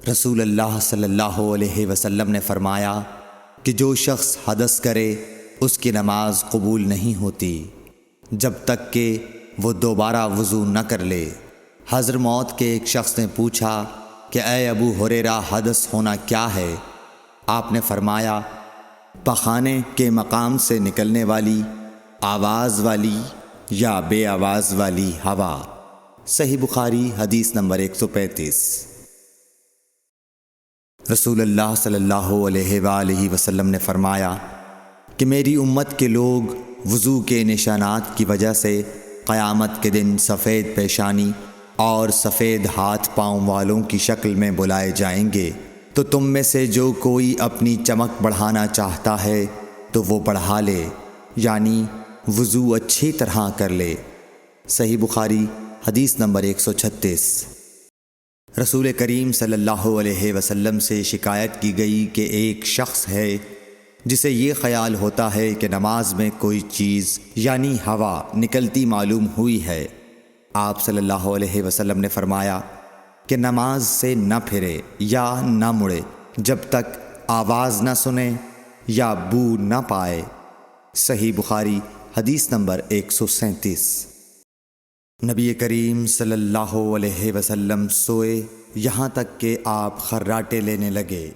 رسول اللہ صلی اللہ علیہ وسلم نے فرمایا کہ جو شخص حدث کرے اس کی نماز قبول نہیں ہوتی جب تک کہ وہ دوبارہ وضو نہ کر لے۔ حضرموت کے ایک شخص نے پوچھا کہ اے ابو ہریرہ، حدث ہونا کیا ہے؟ آپ نے فرمایا پخانے کے مقام سے نکلنے والی آواز والی یا بے آواز والی ہوا۔ صحیح بخاری حدیث نمبر 135۔ رسول اللہ صلی اللہ علیہ وآلہ وسلم نے فرمایا کہ میری امت کے لوگ وضو کے نشانات کی وجہ سے قیامت کے دن سفید پیشانی اور سفید ہاتھ پاؤں والوں کی شکل میں بلائے جائیں گے، تو تم میں سے جو کوئی اپنی چمک بڑھانا چاہتا ہے تو وہ بڑھا لے، یعنی وضو اچھی طرح کر لے۔ صحیح بخاری حدیث نمبر 136۔ رسول کریم صلی اللہ علیہ وسلم سے شکایت کی گئی کہ ایک شخص ہے جسے یہ خیال ہوتا ہے کہ نماز میں کوئی چیز یعنی ہوا نکلتی معلوم ہوئی ہے۔ آپ صلی اللہ علیہ وسلم نے فرمایا کہ نماز سے نہ پھرے یا نہ مڑے جب تک آواز نہ سنے یا بو نہ پائے۔ صحیح بخاری حدیث نمبر 137۔ نبی کریم صلی اللہ علیہ وسلم سوئے یہاں تک کہ آپ خراٹے لینے لگے،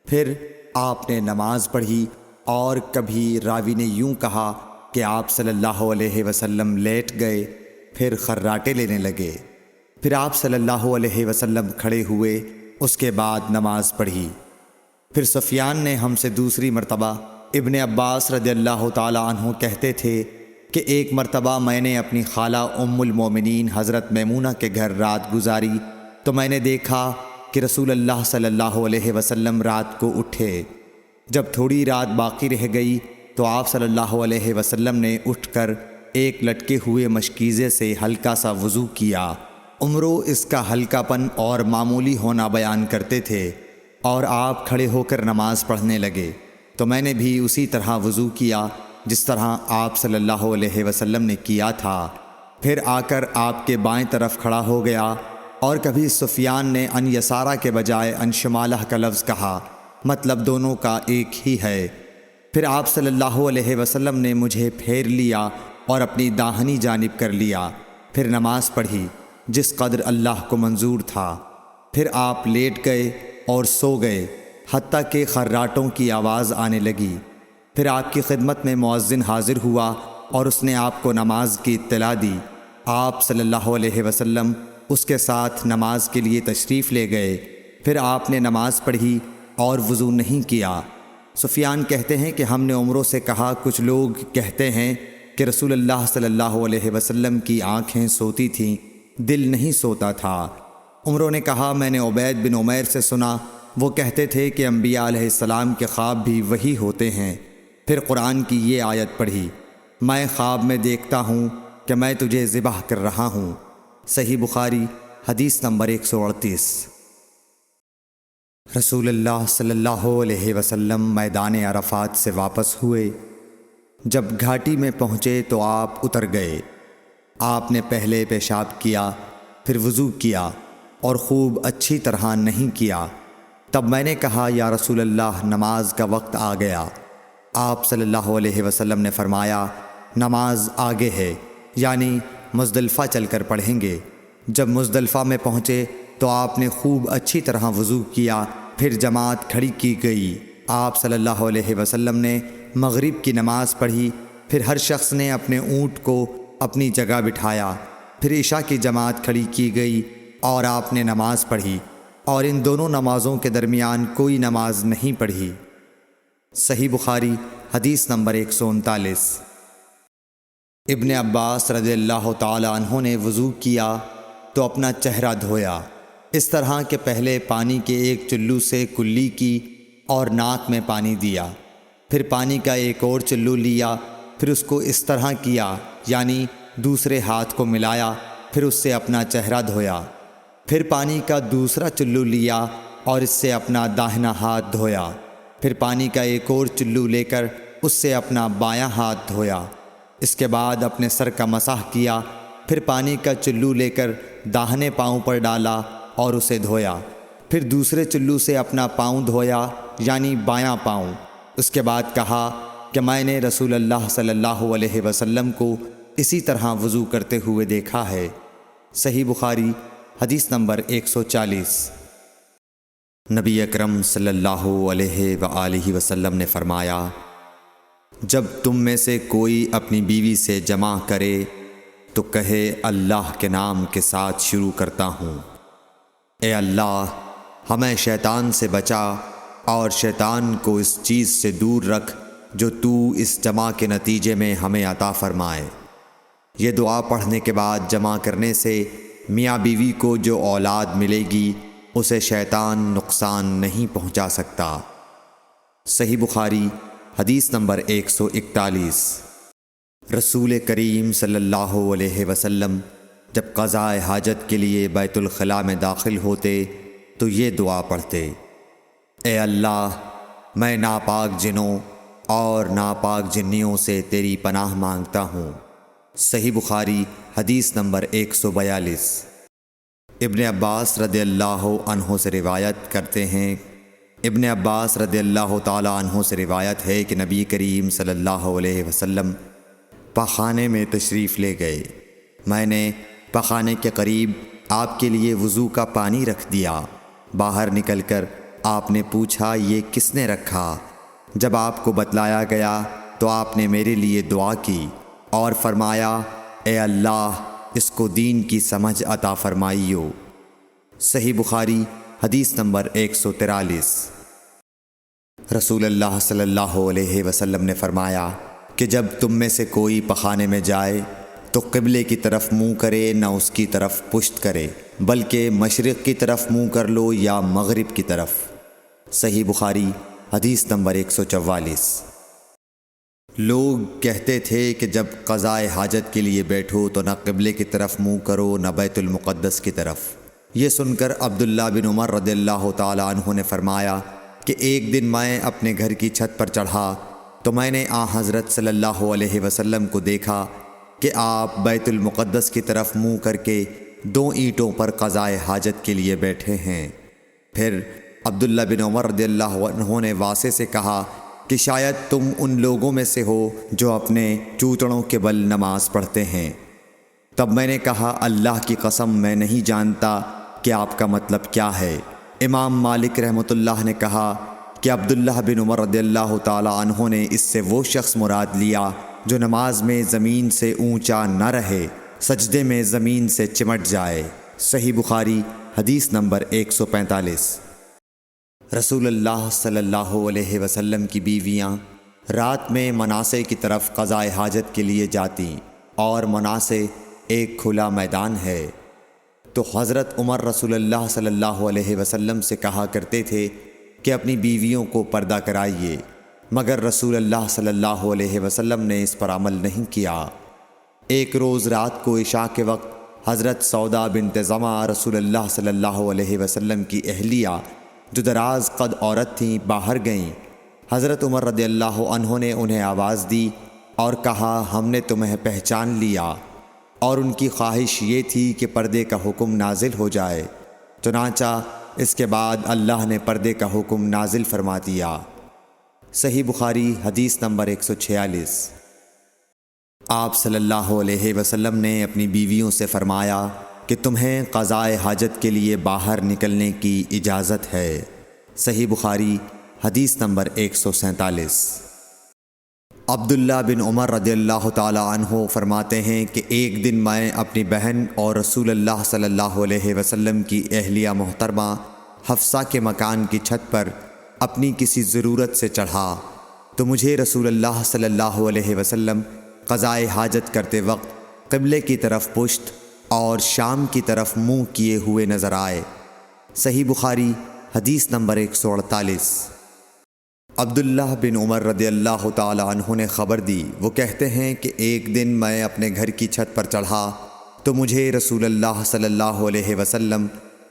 پھر آپ نے نماز پڑھی، اور کبھی راوی نے یوں کہا کہ آپ صلی اللہ علیہ وسلم لیٹ گئے پھر خراٹے لینے لگے، پھر آپ صلی اللہ علیہ وسلم کھڑے ہوئے، اس کے بعد نماز پڑھی۔ پھر سفیان نے ہم سے دوسری مرتبہ، ابن عباس رضی اللہ تعالی عنہ کہتے تھے کہ ایک مرتبہ میں نے اپنی خالہ ام المومنین حضرت میمونہ کے گھر رات گزاری تو میں نے دیکھا کہ رسول اللہ صلی اللہ علیہ وسلم رات کو اٹھے۔ جب تھوڑی رات باقی رہ گئی تو آپ صلی اللہ علیہ وسلم نے اٹھ کر ایک لٹکے ہوئے مشکیزے سے ہلکا سا وضو کیا۔ عمرو اس کا ہلکا پن اور معمولی ہونا بیان کرتے تھے، اور آپ کھڑے ہو کر نماز پڑھنے لگے تو میں نے بھی اسی طرح وضو کیا جس طرح آپ صلی اللہ علیہ وسلم نے کیا تھا، پھر آ کر آپ کے بائیں طرف کھڑا ہو گیا۔ اور کبھی سفیان نے ان یسارہ کے بجائے ان شمالہ کا لفظ کہا، مطلب دونوں کا ایک ہی ہے۔ پھر آپ صلی اللہ علیہ وسلم نے مجھے پھیر لیا اور اپنی داہنی جانب کر لیا، پھر نماز پڑھی جس قدر اللہ کو منظور تھا، پھر آپ لیٹ گئے اور سو گئے حتیٰ کہ خراٹوں کی آواز آنے لگی۔ پھر آپ کی خدمت میں مؤذن حاضر ہوا اور اس نے آپ کو نماز کی اطلاع دی۔ آپ صلی اللہ علیہ وسلم اس کے ساتھ نماز کے لیے تشریف لے گئے، پھر آپ نے نماز پڑھی اور وضو نہیں کیا۔ سفیان کہتے ہیں کہ ہم نے عمروں سے کہا کچھ لوگ کہتے ہیں کہ رسول اللہ صلی اللہ علیہ وسلم کی آنکھیں سوتی تھیں، دل نہیں سوتا تھا۔ عمروں نے کہا میں نے عبید بن عمیر سے سنا، وہ کہتے تھے کہ انبیاء علیہ السلام کے خواب بھی وہی ہوتے ہیں۔ پھر قرآن کی یہ آیت پڑھی، میں خواب میں دیکھتا ہوں کہ میں تجھے ذبح کر رہا ہوں۔ صحیح بخاری حدیث نمبر 138۔ رسول اللہ صلی اللہ علیہ وسلم میدان عرفات سے واپس ہوئے۔ جب گھاٹی میں پہنچے تو آپ اتر گئے۔ آپ نے پہلے پیشاب کیا، پھر وضو کیا اور خوب اچھی طرح نہیں کیا۔ تب میں نے کہا یا رسول اللہ، نماز کا وقت آ گیا۔ آپ صلی اللہ علیہ وسلم نے فرمایا نماز آگے ہے، یعنی مزدلفہ چل کر پڑھیں گے۔ جب مزدلفہ میں پہنچے تو آپ نے خوب اچھی طرح وضو کیا، پھر جماعت کھڑی کی گئی۔ آپ صلی اللہ علیہ وسلم نے مغرب کی نماز پڑھی، پھر ہر شخص نے اپنے اونٹ کو اپنی جگہ بٹھایا، پھر عشاء کی جماعت کھڑی کی گئی اور آپ نے نماز پڑھی، اور ان دونوں نمازوں کے درمیان کوئی نماز نہیں پڑھی۔ صحیح بخاری حدیث نمبر 139۔ ابن عباس رضی اللہ تعالی عنہ نے وضو کیا تو اپنا چہرہ دھویا، اس طرح کہ پہلے پانی کے ایک چلو سے کلی کی اور ناک میں پانی دیا، پھر پانی کا ایک اور چلو لیا، پھر اس کو اس طرح کیا، یعنی دوسرے ہاتھ کو ملایا، پھر اس سے اپنا چہرہ دھویا، پھر پانی کا دوسرا چلو لیا اور اس سے اپنا داہنا ہاتھ دھویا، پھر پانی کا ایک اور چلو لے کر اس سے اپنا بایاں ہاتھ دھویا، اس کے بعد اپنے سر کا مسح کیا، پھر پانی کا چلو لے کر داہنے پاؤں پر ڈالا اور اسے دھویا، پھر دوسرے چلو سے اپنا پاؤں دھویا یعنی بایاں پاؤں۔ اس کے بعد کہا کہ میں نے رسول اللہ صلی اللہ علیہ وسلم کو اسی طرح وضو کرتے ہوئے دیکھا ہے۔ صحیح بخاری حدیث نمبر 140۔ نبی اکرم صلی اللہ علیہ وآلہ وسلم نے فرمایا، جب تم میں سے کوئی اپنی بیوی سے جمع کرے تو کہے اللہ کے نام کے ساتھ شروع کرتا ہوں، اے اللہ ہمیں شیطان سے بچا اور شیطان کو اس چیز سے دور رکھ جو تو اس جمع کے نتیجے میں ہمیں عطا فرمائے۔ یہ دعا پڑھنے کے بعد جمع کرنے سے میاں بیوی کو جو اولاد ملے گی اسے شیطان نقصان نہیں پہنچا سکتا۔ صحیح بخاری حدیث نمبر 141۔ رسول کریم صلی اللہ علیہ وسلم جب قضاء حاجت کے لیے بیت الخلاء میں داخل ہوتے تو یہ دعا پڑھتے، اے اللہ میں ناپاک جنوں اور ناپاک جنیوں سے تیری پناہ مانگتا ہوں۔ صحیح بخاری حدیث نمبر 142۔ ابن عباس رضی اللہ عنہ سے روایت کرتے ہیں، ابن عباس رضی اللہ تعالی عنہ سے روایت ہے کہ نبی کریم صلی اللہ علیہ وسلم پاخانے میں تشریف لے گئے۔ میں نے پاخانے کے قریب آپ کے لیے وضو کا پانی رکھ دیا۔ باہر نکل کر آپ نے پوچھا یہ کس نے رکھا؟ جب آپ کو بتلایا گیا تو آپ نے میرے لیے دعا کی اور فرمایا، اے اللہ اس کو دین کی سمجھ عطا فرمائیو۔ صحیح بخاری حدیث نمبر 143۔ رسول اللہ صلی اللہ علیہ وسلم نے فرمایا کہ جب تم میں سے کوئی پخانے میں جائے تو قبلے کی طرف منہ کرے نہ اس کی طرف پشت کرے، بلکہ مشرق کی طرف منہ کر لو یا مغرب کی طرف۔ صحیح بخاری حدیث نمبر 144۔ لوگ کہتے تھے کہ جب قضاء حاجت کے لیے بیٹھو تو نہ قبلے کی طرف منہ کرو نہ بیت المقدس کی طرف۔ یہ سن کر عبداللہ بن عمر رضی اللہ تعالی عنہ نے فرمایا کہ ایک دن میں اپنے گھر کی چھت پر چڑھا تو میں نے حضرت صلی اللہ علیہ وسلم کو دیکھا کہ آپ بیت المقدس کی طرف منہ کر کے 2 اینٹوں پر قضاء حاجت کے لیے بیٹھے ہیں۔ پھر عبداللہ بن عمر رضی اللہ عنہ نے واسع سے کہا کہ شاید تم ان لوگوں میں سے ہو جو اپنے چوتڑوں کے بل نماز پڑھتے ہیں۔ تب میں نے کہا اللہ کی قسم میں نہیں جانتا کہ آپ کا مطلب کیا ہے۔ امام مالک رحمۃ اللہ نے کہا کہ عبداللہ بن عمر رضی اللہ تعالی عنہ نے اس سے وہ شخص مراد لیا جو نماز میں زمین سے اونچا نہ رہے، سجدے میں زمین سے چمٹ جائے۔ صحیح بخاری حدیث نمبر 145۔ رسول اللہ صلی اللہ علیہ وسلم کی بیویاں رات میں مناصے کی طرف قضاء حاجت کے لیے جاتیں، اور مناصے ایک کھلا میدان ہے۔ تو حضرت عمر رسول اللہ صلی اللہ علیہ وسلم سے کہا کرتے تھے کہ اپنی بیویوں کو پردہ کرائیے، مگر رسول اللہ صلی اللہ علیہ وسلم نے اس پر عمل نہیں کیا۔ ایک روز رات کو عشاء کے وقت حضرت سودا بنت زمعہ رسول اللہ صلی اللہ علیہ وسلم کی اہلیہ جو دراز قد عورت تھیں باہر گئیں۔ حضرت عمر رضی اللہ عنہ نے انہیں آواز دی اور کہا ہم نے تمہیں پہچان لیا، اور ان کی خواہش یہ تھی کہ پردے کا حکم نازل ہو جائے۔ چنانچہ اس کے بعد اللہ نے پردے کا حکم نازل فرما دیا۔ صحیح بخاری حدیث نمبر 146۔ آپ صلی اللہ علیہ وسلم نے اپنی بیویوں سے فرمایا کہ تمہیں قضاء حاجت کے لیے باہر نکلنے کی اجازت ہے۔ صحیح بخاری حدیث نمبر 147۔ عبداللہ بن عمر رضی اللہ تعالی عنہ فرماتے ہیں کہ ایک دن میں اپنی بہن اور رسول اللہ صلی اللہ علیہ وسلم کی اہلیہ محترمہ حفصہ کے مکان کی چھت پر اپنی کسی ضرورت سے چڑھا تو مجھے رسول اللہ صلی اللہ علیہ وسلم قضاء حاجت کرتے وقت قبلے کی طرف پشت اور شام کی طرف منہ کیے ہوئے نظر آئے۔ صحیح بخاری حدیث نمبر 148۔ عبداللہ بن عمر رضی اللہ تعالی عنہ نے خبر دی، وہ کہتے ہیں کہ ایک دن میں اپنے گھر کی چھت پر چڑھا تو مجھے رسول اللہ صلی اللہ علیہ وسلم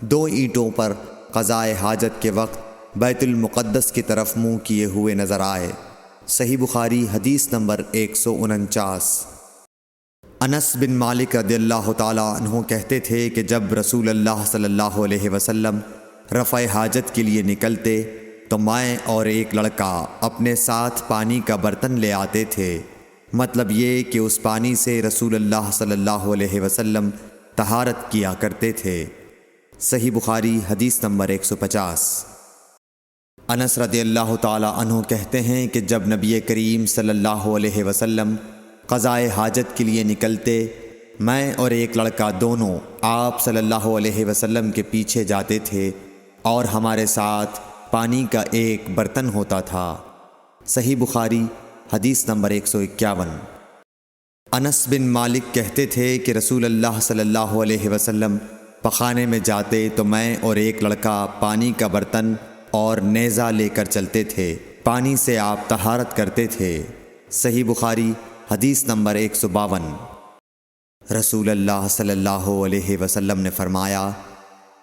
2 اینٹوں پر قضاء حاجت کے وقت بیت المقدس کی طرف منہ کیے ہوئے نظر آئے۔ صحیح بخاری حدیث نمبر 149۔ انس بن مالک رضی اللہ تعالی عنہ کہتے تھے کہ جب رسول اللہ صلی اللہ علیہ وسلم رفع حاجت کے لیے نکلتے تو میں اور ایک لڑکا اپنے ساتھ پانی کا برتن لے آتے تھے۔ مطلب یہ کہ اس پانی سے رسول اللہ صلی اللہ علیہ وسلم طہارت کیا کرتے تھے۔ صحیح بخاری حدیث نمبر 150۔ انس رضی اللہ تعالی عنہ کہتے ہیں کہ جب نبی کریم صلی اللہ علیہ وسلم قضائے حاجت کے لیے نکلتے، میں اور ایک لڑکا دونوں آپ صلی اللہ علیہ وسلم کے پیچھے جاتے تھے اور ہمارے ساتھ پانی کا ایک برتن ہوتا تھا۔ صحیح بخاری حدیث نمبر 151۔ انس بن مالک کہتے تھے کہ رسول اللہ صلی اللہ علیہ وسلم پخانے میں جاتے تو میں اور ایک لڑکا پانی کا برتن اور نیزہ لے کر چلتے تھے، پانی سے آپ طہارت کرتے تھے۔ صحیح بخاری حدیث نمبر 152۔ رسول اللہ صلی اللہ علیہ وسلم نے فرمایا،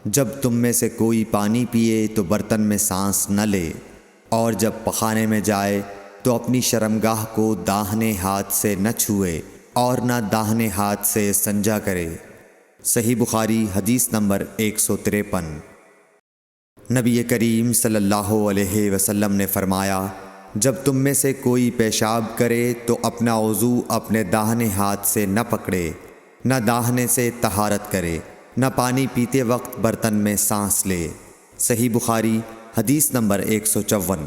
جب تم میں سے کوئی پانی پیے تو برتن میں سانس نہ لے، اور جب پخانے میں جائے تو اپنی شرمگاہ کو داہنے ہاتھ سے نہ چھوئے اور نہ داہنے ہاتھ سے استنجا کرے۔ صحیح بخاری حدیث نمبر 153۔ نبی کریم صلی اللہ علیہ وسلم نے فرمایا، جب تم میں سے کوئی پیشاب کرے تو اپنا وضو اپنے داہنے ہاتھ سے نہ پکڑے، نہ داہنے سے طہارت کرے، نہ پانی پیتے وقت برتن میں سانس لے۔ صحیح بخاری حدیث نمبر 154۔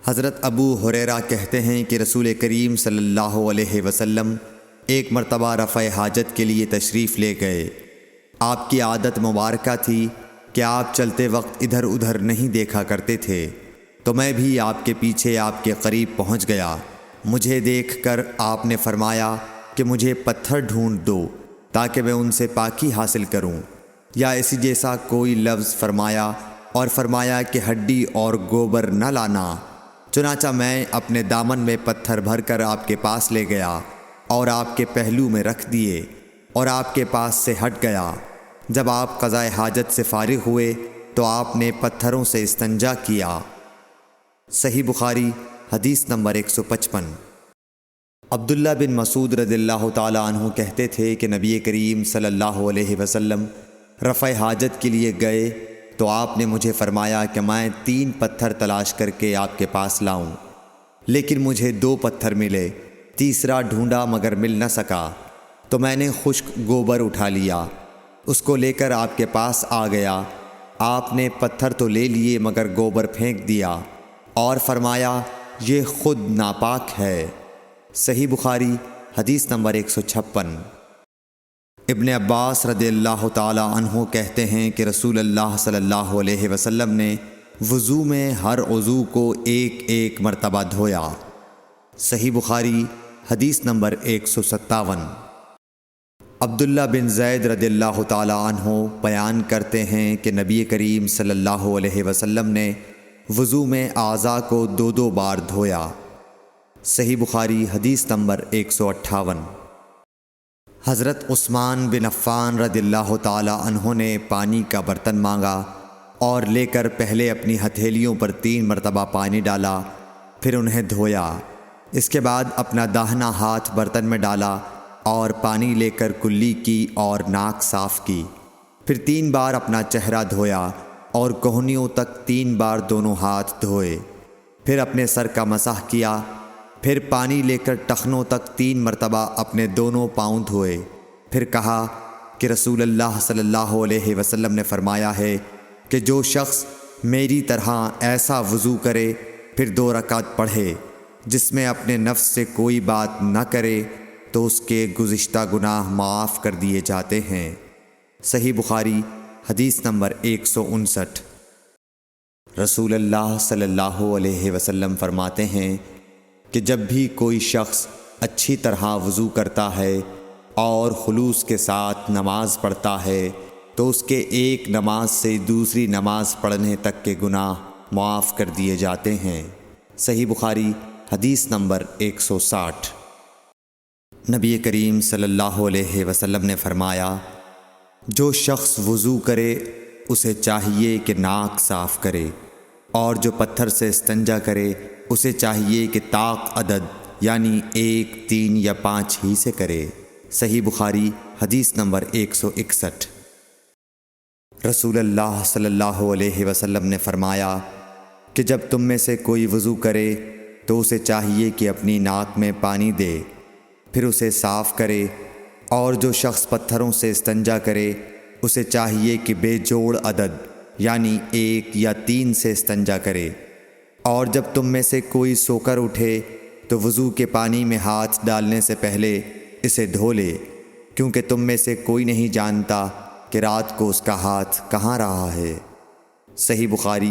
حضرت ابو ہریرہ کہتے ہیں کہ رسول کریم صلی اللہ علیہ وسلم ایک مرتبہ رفع حاجت کے لیے تشریف لے گئے۔ آپ کی عادت مبارکہ تھی کہ آپ چلتے وقت ادھر ادھر نہیں دیکھا کرتے تھے، تو میں بھی آپ کے پیچھے آپ کے قریب پہنچ گیا۔ مجھے دیکھ کر آپ نے فرمایا کہ مجھے پتھر ڈھونڈ دو تاکہ میں ان سے پاکی حاصل کروں، یا اسی جیسا کوئی لفظ فرمایا، اور فرمایا کہ ہڈی اور گوبر نہ لانا۔ چنانچہ میں اپنے دامن میں پتھر بھر کر آپ کے پاس لے گیا اور آپ کے پہلو میں رکھ دیے اور آپ کے پاس سے ہٹ گیا۔ جب آپ قضائے حاجت سے فارغ ہوئے تو آپ نے پتھروں سے استنجا کیا۔ صحیح بخاری حدیث نمبر 155۔ عبداللہ بن مسعود رضی اللہ تعالی عنہ کہتے تھے کہ نبی کریم صلی اللہ علیہ وسلم رفع حاجت کے لیے گئے تو آپ نے مجھے فرمایا کہ میں 3 پتھر تلاش کر کے آپ کے پاس لاؤں، لیکن مجھے 2 پتھر ملے، تیسرا ڈھونڈا مگر مل نہ سکا، تو میں نے خشک گوبر اٹھا لیا، اس کو لے کر آپ کے پاس آ گیا۔ آپ نے پتھر تو لے لیے مگر گوبر پھینک دیا اور فرمایا یہ خود ناپاک ہے۔ صحیح بخاری حدیث نمبر 156۔ ابن عباس رضی اللہ تعالی عنہ کہتے ہیں کہ رسول اللہ صلی اللہ علیہ وسلم نے وضو میں ہر عضو کو ایک ایک مرتبہ دھویا۔ صحیح بخاری حدیث نمبر 157۔ عبداللہ بن زید رضی اللہ تعالی عنہ بیان کرتے ہیں کہ نبی کریم صلی اللہ علیہ وسلم نے وضو میں اعضاء کو 2 بار دھویا۔ صحیح بخاری حدیث نمبر 158۔ حضرت عثمان بن عفان رضی اللہ تعالی عنہ نے پانی کا برتن مانگا اور لے کر پہلے اپنی ہتھیلیوں پر 3 مرتبہ پانی ڈالا، پھر انہیں دھویا۔ اس کے بعد اپنا داہنا ہاتھ برتن میں ڈالا اور پانی لے کر کلی کی اور ناک صاف کی، پھر 3 بار اپنا چہرہ دھویا اور کوہنیوں تک 3 بار دونوں ہاتھ دھوئے، پھر اپنے سر کا مسح کیا، پھر پانی لے کر ٹخنوں تک 3 مرتبہ اپنے دونوں پاؤں دھوئے، پھر کہا کہ رسول اللہ صلی اللہ علیہ وسلم نے فرمایا ہے کہ جو شخص میری طرح ایسا وضو کرے پھر 2 رکعت پڑھے جس میں اپنے نفس سے کوئی بات نہ کرے تو اس کے گزشتہ گناہ معاف کر دیے جاتے ہیں۔ صحیح بخاری حدیث نمبر 159۔ رسول اللہ صلی اللہ علیہ وسلم فرماتے ہیں کہ جب بھی کوئی شخص اچھی طرح وضو کرتا ہے اور خلوص کے ساتھ نماز پڑھتا ہے تو اس کے ایک نماز سے دوسری نماز پڑھنے تک کے گناہ معاف کر دیے جاتے ہیں۔ صحیح بخاری حدیث نمبر 160۔ نبی کریم صلی اللہ علیہ وسلم نے فرمایا، جو شخص وضو کرے اسے چاہیے کہ ناک صاف کرے، اور جو پتھر سے استنجا کرے اسے چاہیے کہ طاق عدد یعنی 1، 3 یا 5 ہی سے کرے۔ صحیح بخاری حدیث نمبر 161۔ رسول اللہ صلی اللہ علیہ وسلم نے فرمایا کہ جب تم میں سے کوئی وضو کرے تو اسے چاہیے کہ اپنی ناک میں پانی دے، پھر اسے صاف کرے، اور جو شخص پتھروں سے استنجا کرے اسے چاہیے کہ بے جوڑ عدد یعنی 1 یا 3 سے استنجا کرے، اور جب تم میں سے کوئی سو کر اٹھے تو وضو کے پانی میں ہاتھ ڈالنے سے پہلے اسے دھو لے، کیونکہ تم میں سے کوئی نہیں جانتا کہ رات کو اس کا ہاتھ کہاں رہا ہے۔ صحیح بخاری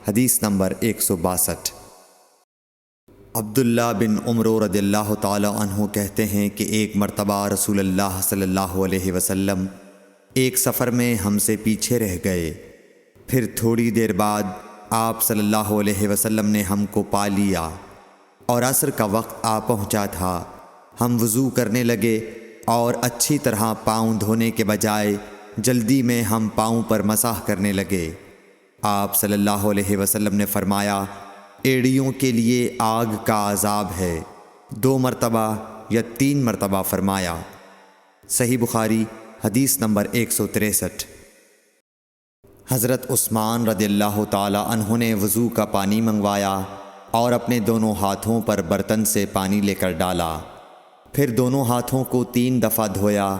حدیث نمبر 162۔ عبداللہ بن عمر رضی اللہ تعالی عنہ کہتے ہیں کہ ایک مرتبہ رسول اللہ صلی اللہ علیہ وسلم ایک سفر میں ہم سے پیچھے رہ گئے، پھر تھوڑی دیر بعد آپ صلی اللہ علیہ وسلم نے ہم کو پا لیا اور عصر کا وقت آ پہنچا تھا۔ ہم وضو کرنے لگے اور اچھی طرح پاؤں دھونے کے بجائے جلدی میں ہم پاؤں پر مسح کرنے لگے۔ آپ صلی اللہ علیہ وسلم نے فرمایا، ایڑیوں کے لیے آگ کا عذاب ہے، 2 مرتبہ یا 3 مرتبہ فرمایا۔ صحیح بخاری حدیث نمبر 163۔ حضرت عثمان رضی اللہ تعالی عنہ نے وضو کا پانی منگوایا اور اپنے دونوں ہاتھوں پر برتن سے پانی لے کر ڈالا، پھر دونوں ہاتھوں کو 3 دفعہ دھویا،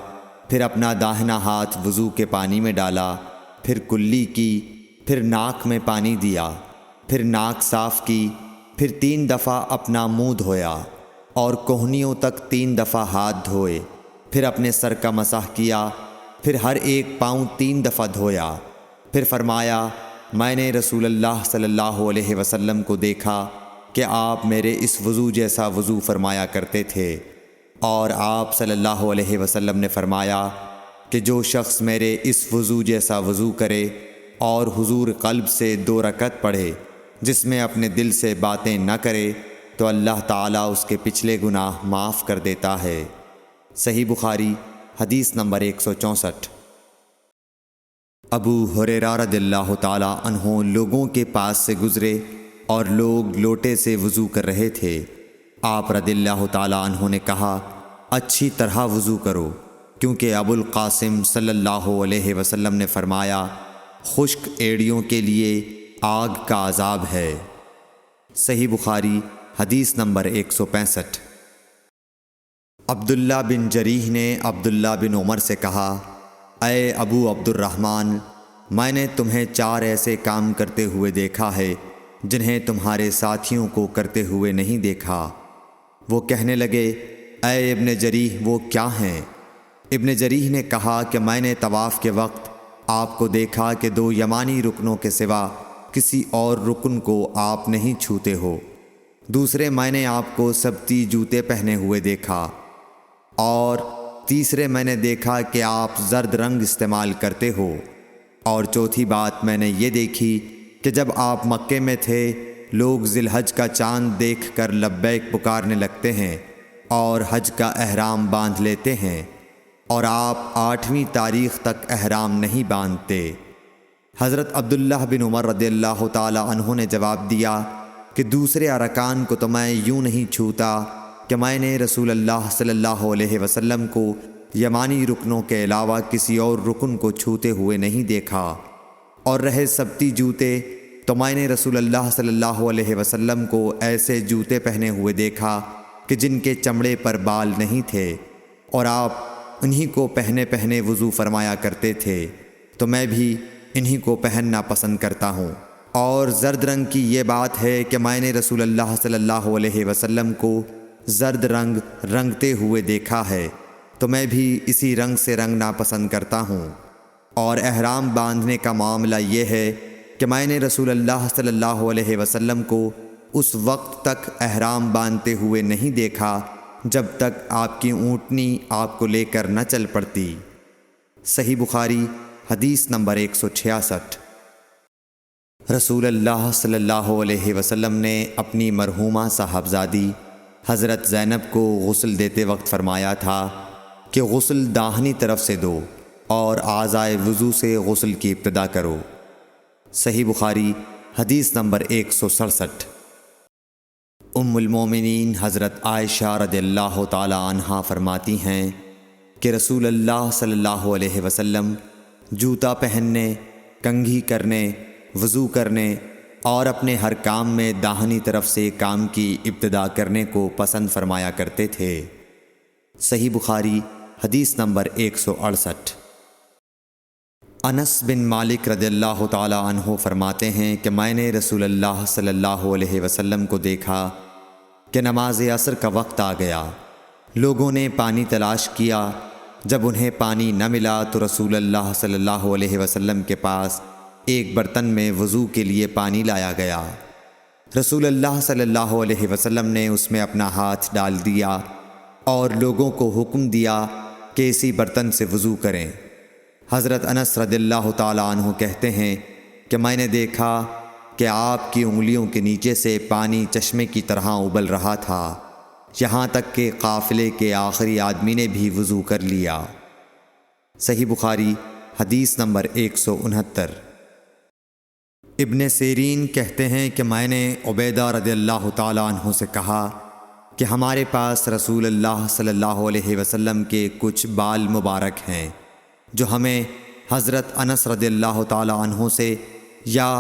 پھر اپنا داہنا ہاتھ وضو کے پانی میں ڈالا، پھر کلی کی، پھر ناک میں پانی دیا، پھر ناک صاف کی، پھر 3 دفعہ اپنا منہ دھویا اور کوہنیوں تک 3 دفعہ ہاتھ دھوئے، پھر اپنے سر کا مسح کیا، پھر ہر ایک پاؤں 3 دفعہ دھویا، پھر فرمایا، میں نے رسول اللہ صلی اللہ علیہ وسلم کو دیکھا کہ آپ میرے اس وضو جیسا وضو فرمایا کرتے تھے، اور آپ صلی اللہ علیہ وسلم نے فرمایا کہ جو شخص میرے اس وضو جیسا وضو کرے اور حضور قلب سے 2 رکعت پڑھے جس میں اپنے دل سے باتیں نہ کرے تو اللہ تعالیٰ اس کے پچھلے گناہ معاف کر دیتا ہے۔ صحیح بخاری حدیث نمبر 164۔ ابو ہریرہ رضی اللہ تعالیٰ عنہ لوگوں کے پاس سے گزرے اور لوگ لوٹے سے وضو کر رہے تھے۔ آپ رضی اللہ تعالیٰ عنہ نے کہا، اچھی طرح وضو کرو، کیونکہ ابو القاسم صلی اللہ علیہ وسلم نے فرمایا، خشک ایڑیوں کے لیے آگ کا عذاب ہے۔ صحیح بخاری حدیث نمبر 165۔ عبداللہ بن جریح نے عبداللہ بن عمر سے کہا، اے ابو عبد الرحمن، میں نے تمہیں 4 ایسے کام کرتے ہوئے دیکھا ہے جنہیں تمہارے ساتھیوں کو کرتے ہوئے نہیں دیکھا۔ وہ کہنے لگے، اے ابن جریح وہ کیا ہیں؟ ابن جریح نے کہا کہ میں نے طواف کے وقت آپ کو دیکھا کہ 2 یمانی رکنوں کے سوا کسی اور رکن کو آپ نہیں چھوتے ہو، دوسرے میں نے آپ کو سبتی جوتے پہنے ہوئے دیکھا، اور تیسرے میں نے دیکھا کہ آپ زرد رنگ استعمال کرتے ہو، اور چوتھی بات میں نے یہ دیکھی کہ جب آپ مکے میں تھے لوگ ذی الحج کا چاند دیکھ کر لبیک پکارنے لگتے ہیں اور حج کا احرام باندھ لیتے ہیں، اور آپ 8ویں تاریخ تک احرام نہیں باندھتے۔ حضرت عبداللہ بن عمر رضی اللہ تعالی عنہ نے جواب دیا کہ دوسرے ارکان کو تو میں یوں نہیں چھوتا کہ میں نے رسول اللہ صلی اللہ علیہ وسلم کو یمانی رکنوں کے علاوہ کسی اور رکن کو چھوتے ہوئے نہیں دیکھا، اور رہے سبتی جوتے تو میں نے رسول اللہ صلی اللہ علیہ وسلم کو ایسے جوتے پہنے ہوئے دیکھا کہ جن کے چمڑے پر بال نہیں تھے، اور آپ انہی کو پہنے وضو فرمایا کرتے تھے، تو میں بھی انہی کو پہننا پسند کرتا ہوں۔ اور زرد رنگ کی یہ بات ہے کہ میں نے رسول اللہ صلی اللہ علیہ وسلم کو زرد رنگ رنگتے ہوئے دیکھا ہے، تو میں بھی اسی رنگ سے رنگنا پسند کرتا ہوں۔ اور احرام باندھنے کا معاملہ یہ ہے کہ میں نے رسول اللہ صلی اللہ علیہ وسلم کو اس وقت تک احرام باندھتے ہوئے نہیں دیکھا جب تک آپ کی اونٹنی آپ کو لے کر نہ چل پڑتی۔ صحیح بخاری حدیث نمبر 166۔ رسول اللہ صلی اللہ علیہ وسلم نے اپنی مرحومہ صاحبزادی حضرت زینب کو غسل دیتے وقت فرمایا تھا کہ غسل داہنی طرف سے دو اور اعضائے وضو سے غسل کی ابتدا کرو۔ صحیح بخاری حدیث نمبر 167۔ ام المومنین حضرت عائشہ رضی اللہ تعالی عنہا فرماتی ہیں کہ رسول اللہ صلی اللہ علیہ وسلم جوتا پہننے کنگھی کرنے، وضو کرنے اور اپنے ہر کام میں داہنی طرف سے کام کی ابتدا کرنے کو پسند فرمایا کرتے تھے۔ صحیح بخاری حدیث نمبر 168۔ انس بن مالک رضی اللہ تعالی عنہ فرماتے ہیں کہ میں نے رسول اللہ صلی اللہ علیہ وسلم کو دیکھا کہ نماز عصر کا وقت آ گیا۔ لوگوں نے پانی تلاش کیا، جب انہیں پانی نہ ملا تو رسول اللہ صلی اللہ علیہ وسلم کے پاس ایک برتن میں وضو کے لیے پانی لایا گیا۔ رسول اللہ صلی اللہ علیہ وسلم نے اس میں اپنا ہاتھ ڈال دیا اور لوگوں کو حکم دیا کہ اسی برتن سے وضو کریں۔ حضرت انس رضی اللہ تعالی عنہ کہتے ہیں کہ میں نے دیکھا کہ آپ کی انگلیوں کے نیچے سے پانی چشمے کی طرح ابل رہا تھا، یہاں تک کہ قافلے کے آخری آدمی نے بھی وضو کر لیا۔ صحیح بخاری حدیث نمبر 169۔ ابن سیرین کہتے ہیں کہ میں نے عبیدہ رضی اللہ تعالی عنہ سے کہا کہ ہمارے پاس رسول اللہ صلی اللہ علیہ وسلم کے کچھ بال مبارک ہیں جو ہمیں حضرت انس رضی اللہ تعالی عنہ سے یا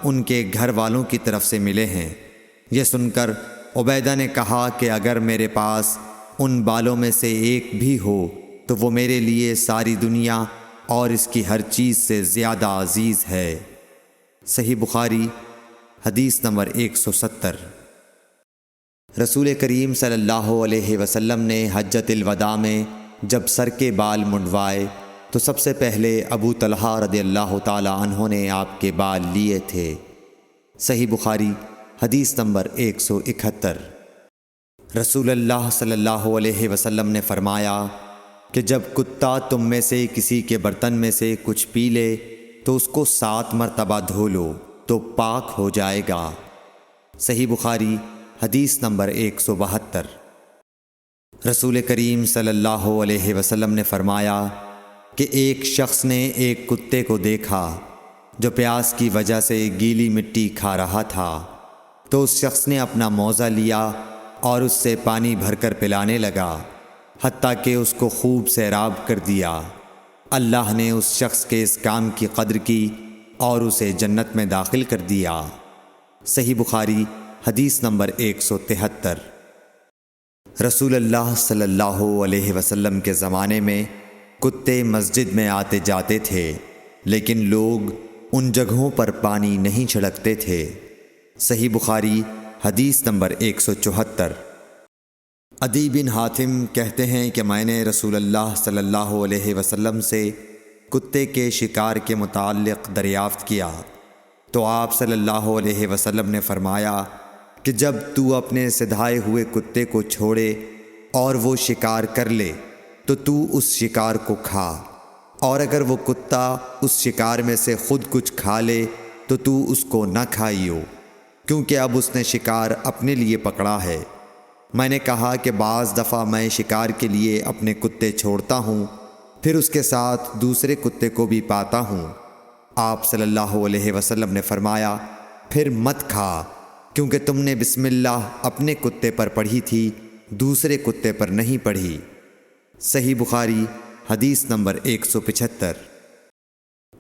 ان کے گھر والوں کی طرف سے ملے ہیں۔ یہ سن کر عبیدہ نے کہا کہ اگر میرے پاس ان بالوں میں سے ایک بھی ہو تو وہ میرے لیے ساری دنیا اور اس کی ہر چیز سے زیادہ عزیز ہے۔ صحیح بخاری حدیث نمبر 170۔ رسول کریم صلی اللہ علیہ وسلم نے حجۃ الوداع میں جب سر کے بال منڈوائے تو سب سے پہلے ابو طلحہ رضی اللہ تعالی عنہ نے آپ کے بال لیے تھے۔ صحیح بخاری حدیث نمبر 171۔ رسول اللہ صلی اللہ علیہ وسلم نے فرمایا کہ جب کتا تم میں سے کسی کے برتن میں سے کچھ پی لے تو اس کو 7 مرتبہ دھو لو تو پاک ہو جائے گا۔ صحیح بخاری حدیث نمبر 172۔ رسول کریم صلی اللہ علیہ وسلم نے فرمایا کہ ایک شخص نے ایک کتے کو دیکھا جو پیاس کی وجہ سے گیلی مٹی کھا رہا تھا، تو اس شخص نے اپنا موزہ لیا اور اس سے پانی بھر کر پلانے لگا حتیٰ کہ اس کو خوب سیراب کر دیا۔ اللہ نے اس شخص کے اس کام کی قدر کی اور اسے جنت میں داخل کر دیا۔ صحیح بخاری حدیث نمبر 173۔ رسول اللہ صلی اللہ علیہ وسلم کے زمانے میں کتے مسجد میں آتے جاتے تھے، لیکن لوگ ان جگہوں پر پانی نہیں چھڑکتے تھے۔ صحیح بخاری حدیث نمبر 174۔ عدی بن حاتم کہتے ہیں کہ میں نے رسول اللہ صلی اللہ علیہ وسلم سے کتے کے شکار کے متعلق دریافت کیا تو آپ صلی اللہ علیہ وسلم نے فرمایا کہ جب تو اپنے سدھائے ہوئے کتے کو چھوڑے اور وہ شکار کر لے تو اس شکار کو کھا، اور اگر وہ کتا اس شکار میں سے خود کچھ کھا لے تو اس کو نہ کھائیو، کیونکہ اب اس نے شکار اپنے لیے پکڑا ہے۔ میں نے کہا کہ بعض دفعہ میں شکار کے لیے اپنے کتے چھوڑتا ہوں، پھر اس کے ساتھ دوسرے کتے کو بھی پاتا ہوں۔ آپ صلی اللہ علیہ وسلم نے فرمایا پھر مت کھا، کیونکہ تم نے بسم اللہ اپنے کتے پر پڑھی تھی، دوسرے کتے پر نہیں پڑھی۔ صحیح بخاری حدیث نمبر 175۔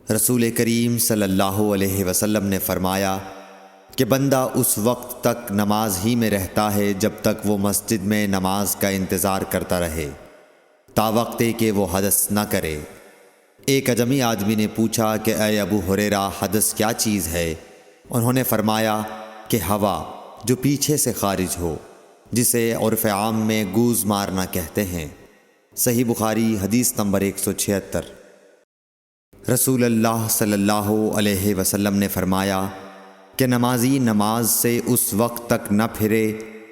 رسول کریم صلی اللہ علیہ وسلم نے فرمایا کہ بندہ اس وقت تک نماز ہی میں رہتا ہے جب تک وہ مسجد میں نماز کا انتظار کرتا رہے، تا وقت کہ وہ حدث نہ کرے۔ ایک اجمی آدمی نے پوچھا کہ اے ابو ہریرہ، حدث کیا چیز ہے؟ انہوں نے فرمایا کہ ہوا جو پیچھے سے خارج ہو، جسے عرف عام میں گوز مارنا کہتے ہیں۔ صحیح بخاری حدیث نمبر 176۔ رسول اللہ صلی اللہ علیہ وسلم نے فرمایا کہ نمازی نماز سے اس وقت تک نہ پھرے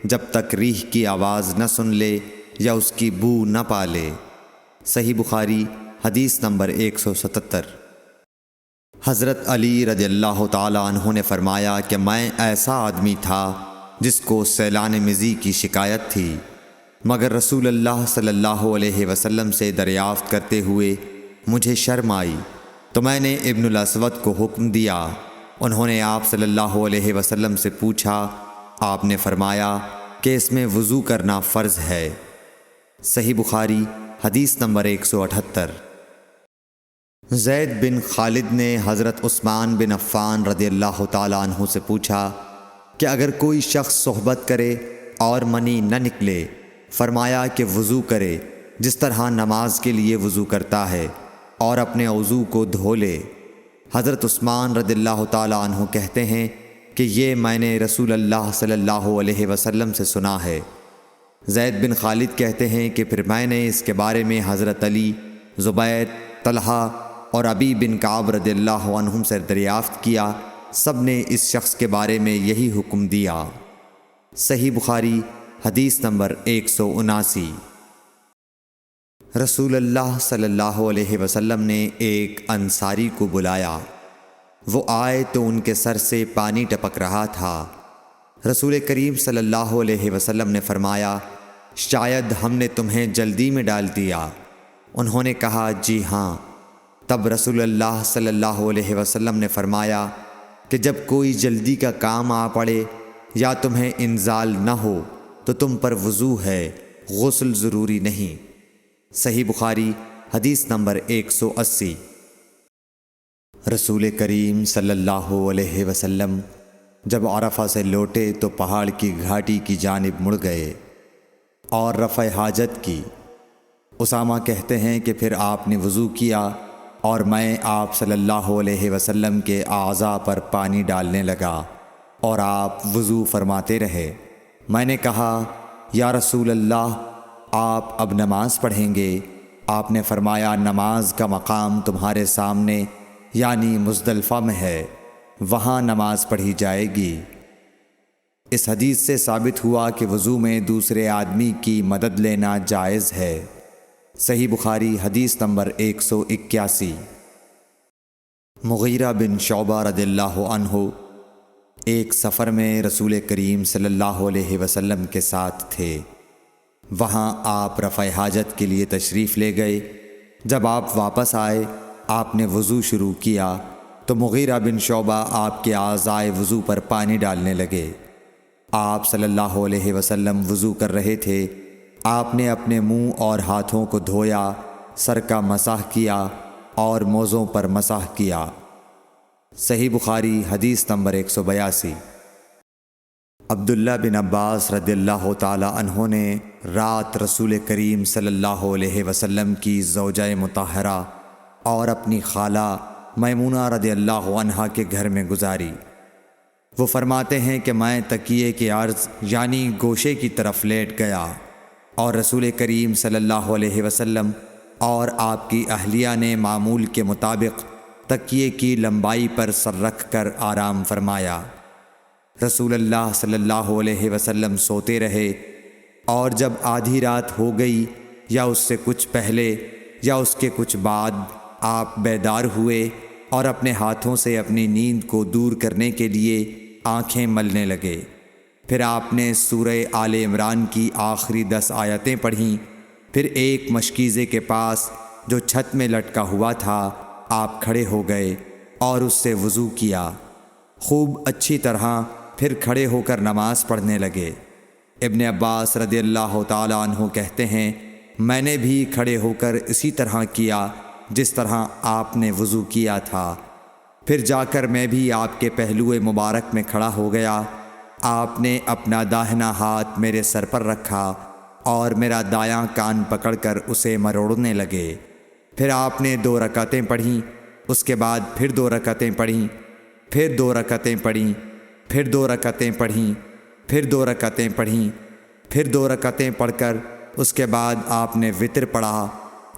جب تک ریح کی آواز نہ سن لے یا اس کی بو نہ پا لے۔ صحیح بخاری حدیث نمبر 177۔ حضرت علی رضی اللہ تعالی عنہ نے فرمایا کہ میں ایسا آدمی تھا جس کو سیلان مزی کی شکایت تھی، مگر رسول اللہ صلی اللہ علیہ وسلم سے دریافت کرتے ہوئے مجھے شرم آئی تو میں نے ابن الاسود کو حکم دیا۔ انہوں نے آپ صلی اللہ علیہ وسلم سے پوچھا، آپ نے فرمایا کہ اس میں وضو کرنا فرض ہے۔ صحیح بخاری حدیث نمبر 178۔ زید بن خالد نے حضرت عثمان بن عفان رضی اللہ تعالیٰ عنہ سے پوچھا کہ اگر کوئی شخص صحبت کرے اور منی نہ نکلے، فرمایا کہ وضو کرے جس طرح نماز کے لیے وضو کرتا ہے، اور اپنے وضو کو دھو لے۔ حضرت عثمان رضی اللہ تعالیٰ عنہ کہتے ہیں کہ یہ میں نے رسول اللہ صلی اللہ علیہ وسلم سے سنا ہے۔ زید بن خالد کہتے ہیں کہ پھر میں نے اس کے بارے میں حضرت علی، زبیر، طلحہ اور ابی بن کعب رضی اللہ عنہم سے دریافت کیا، سب نے اس شخص کے بارے میں یہی حکم دیا۔ صحیح بخاری حدیث نمبر 179۔ رسول اللہ صلی اللہ علیہ وسلم نے ایک انصاری کو بلایا۔ وہ آئے تو ان کے سر سے پانی ٹپک رہا تھا۔ رسول کریم صلی اللہ علیہ وسلم نے فرمایا، شاید ہم نے تمہیں جلدی میں ڈال دیا۔ انہوں نے کہا، جی ہاں۔ تب رسول اللہ صلی اللہ علیہ وسلم نے فرمایا کہ جب کوئی جلدی کا کام آ پڑے یا تمہیں انزال نہ ہو تو تم پر وضو ہے، غسل ضروری نہیں۔ صحیح بخاری حدیث نمبر 180۔ رسول کریم صلی اللہ علیہ وسلم جب عرفہ سے لوٹے تو پہاڑ کی گھاٹی کی جانب مڑ گئے اور رفع حاجت کی۔ اسامہ کہتے ہیں کہ پھر آپ نے وضو کیا اور میں آپ صلی اللہ علیہ وسلم کے اعضاء پر پانی ڈالنے لگا اور آپ وضو فرماتے رہے۔ میں نے کہا، یا رسول اللہ، آپ اب نماز پڑھیں گے؟ آپ نے فرمایا، نماز کا مقام تمہارے سامنے یعنی مزدلفہ میں ہے، وہاں نماز پڑھی جائے گی۔ اس حدیث سے ثابت ہوا کہ وضو میں دوسرے آدمی کی مدد لینا جائز ہے۔ صحیح بخاری حدیث نمبر 181۔ مغیرہ بن شعبہ رضی اللہ عنہ ایک سفر میں رسول کریم صلی اللہ علیہ وسلم کے ساتھ تھے۔ وہاں آپ رفع حاجت کے لیے تشریف لے گئے۔ جب آپ واپس آئے، آپ نے وضو شروع کیا تو مغیرہ بن شعبہ آپ کے اعضائے وضو پر پانی ڈالنے لگے۔ آپ صلی اللہ علیہ وسلم وضو کر رہے تھے۔ آپ نے اپنے منہ اور ہاتھوں کو دھویا، سر کا مسح کیا اور موزوں پر مسح کیا۔ صحیح بخاری حدیث نمبر 182۔ عبداللہ بن عباس رضی اللہ تعالی عنہ نے رات رسول کریم صلی اللہ علیہ وسلم کی زوجہ مطہرہ اور اپنی خالہ میمونہ رضی اللہ عنہا کے گھر میں گزاری۔ وہ فرماتے ہیں کہ میں تکیے کے عرض یعنی گوشے کی طرف لیٹ گیا اور رسول کریم صلی اللہ علیہ وسلم اور آپ کی اہلیہ نے معمول کے مطابق تکیے کی لمبائی پر سر رکھ کر آرام فرمایا۔ رسول اللہ صلی اللہ علیہ وسلم سوتے رہے، اور جب آدھی رات ہو گئی یا اس سے کچھ پہلے یا اس کے کچھ بعد آپ بیدار ہوئے اور اپنے ہاتھوں سے اپنی نیند کو دور کرنے کے لیے آنکھیں ملنے لگے۔ پھر آپ نے سورہ آل عمران کی آخری 10 آیتیں پڑھیں۔ پھر ایک مشکیزے کے پاس جو چھت میں لٹکا ہوا تھا آپ کھڑے ہو گئے اور اس سے وضو کیا، خوب اچھی طرح، پھر کھڑے ہو کر نماز پڑھنے لگے۔ ابن عباس رضی اللہ تعالی عنہ کہتے ہیں، میں نے بھی کھڑے ہو کر اسی طرح کیا جس طرح آپ نے وضو کیا تھا۔ پھر جا کر میں بھی آپ کے پہلو مبارک میں کھڑا ہو گیا۔ آپ نے اپنا داہنا ہاتھ میرے سر پر رکھا اور میرا دایاں کان پکڑ کر اسے مروڑنے لگے۔ پھر آپ نے 2 رکعتیں پڑھیں، اس کے بعد پھر 2 رکعتیں پڑھیں، پھر 2 رکعتیں پڑھیں، پھر 2 رکعتیں پڑھیں، پھر 2 رکعتیں پڑھیں، پھر 2 رکعتیں پڑھ کر اس کے بعد آپ نے وتر پڑھا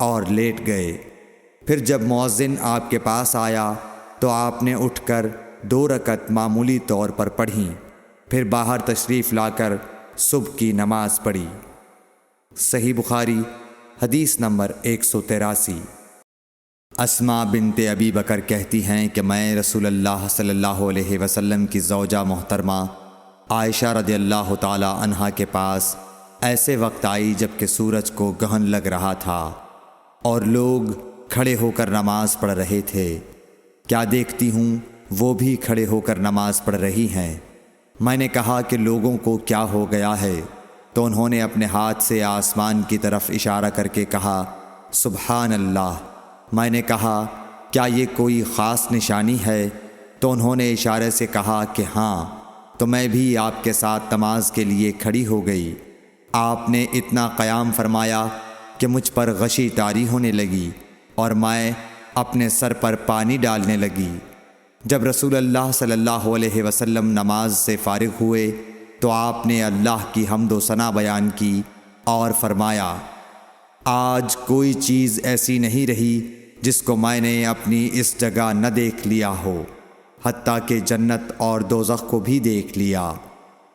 اور لیٹ گئے۔ پھر جب مؤذن آپ کے پاس آیا تو آپ نے اٹھ کر 2 رکعت معمولی طور پر پڑھیں، پھر باہر تشریف لا کر صبح کی نماز پڑھی۔ صحیح بخاری حدیث نمبر 183۔ اسماء بنت ابی بکر کہتی ہیں کہ میں رسول اللہ صلی اللہ علیہ وسلم کی زوجہ محترمہ عائشہ رضی اللہ تعالی عنہا کے پاس ایسے وقت آئی جب کہ سورج کو گہن لگ رہا تھا اور لوگ کھڑے ہو کر نماز پڑھ رہے تھے۔ کیا دیکھتی ہوں وہ بھی کھڑے ہو کر نماز پڑھ رہی ہیں۔ میں نے کہا کہ لوگوں کو کیا ہو گیا ہے، تو انہوں نے اپنے ہاتھ سے آسمان کی طرف اشارہ کر کے کہا، سبحان اللہ۔ میں نے کہا، کیا یہ کوئی خاص نشانی ہے؟ تو انہوں نے اشارے سے کہا کہ ہاں، تو میں بھی آپ کے ساتھ نماز کے لیے کھڑی ہو گئی۔ آپ نے اتنا قیام فرمایا کہ مجھ پر غشی طاری ہونے لگی اور میں اپنے سر پر پانی ڈالنے لگی۔ جب رسول اللہ صلی اللہ علیہ وسلم نماز سے فارغ ہوئے تو آپ نے اللہ کی حمد و ثنا بیان کی اور فرمایا، آج کوئی چیز ایسی نہیں رہی جس کو میں نے اپنی اس جگہ نہ دیکھ لیا ہو، حتیٰ کہ جنت اور دوزخ کو بھی دیکھ لیا،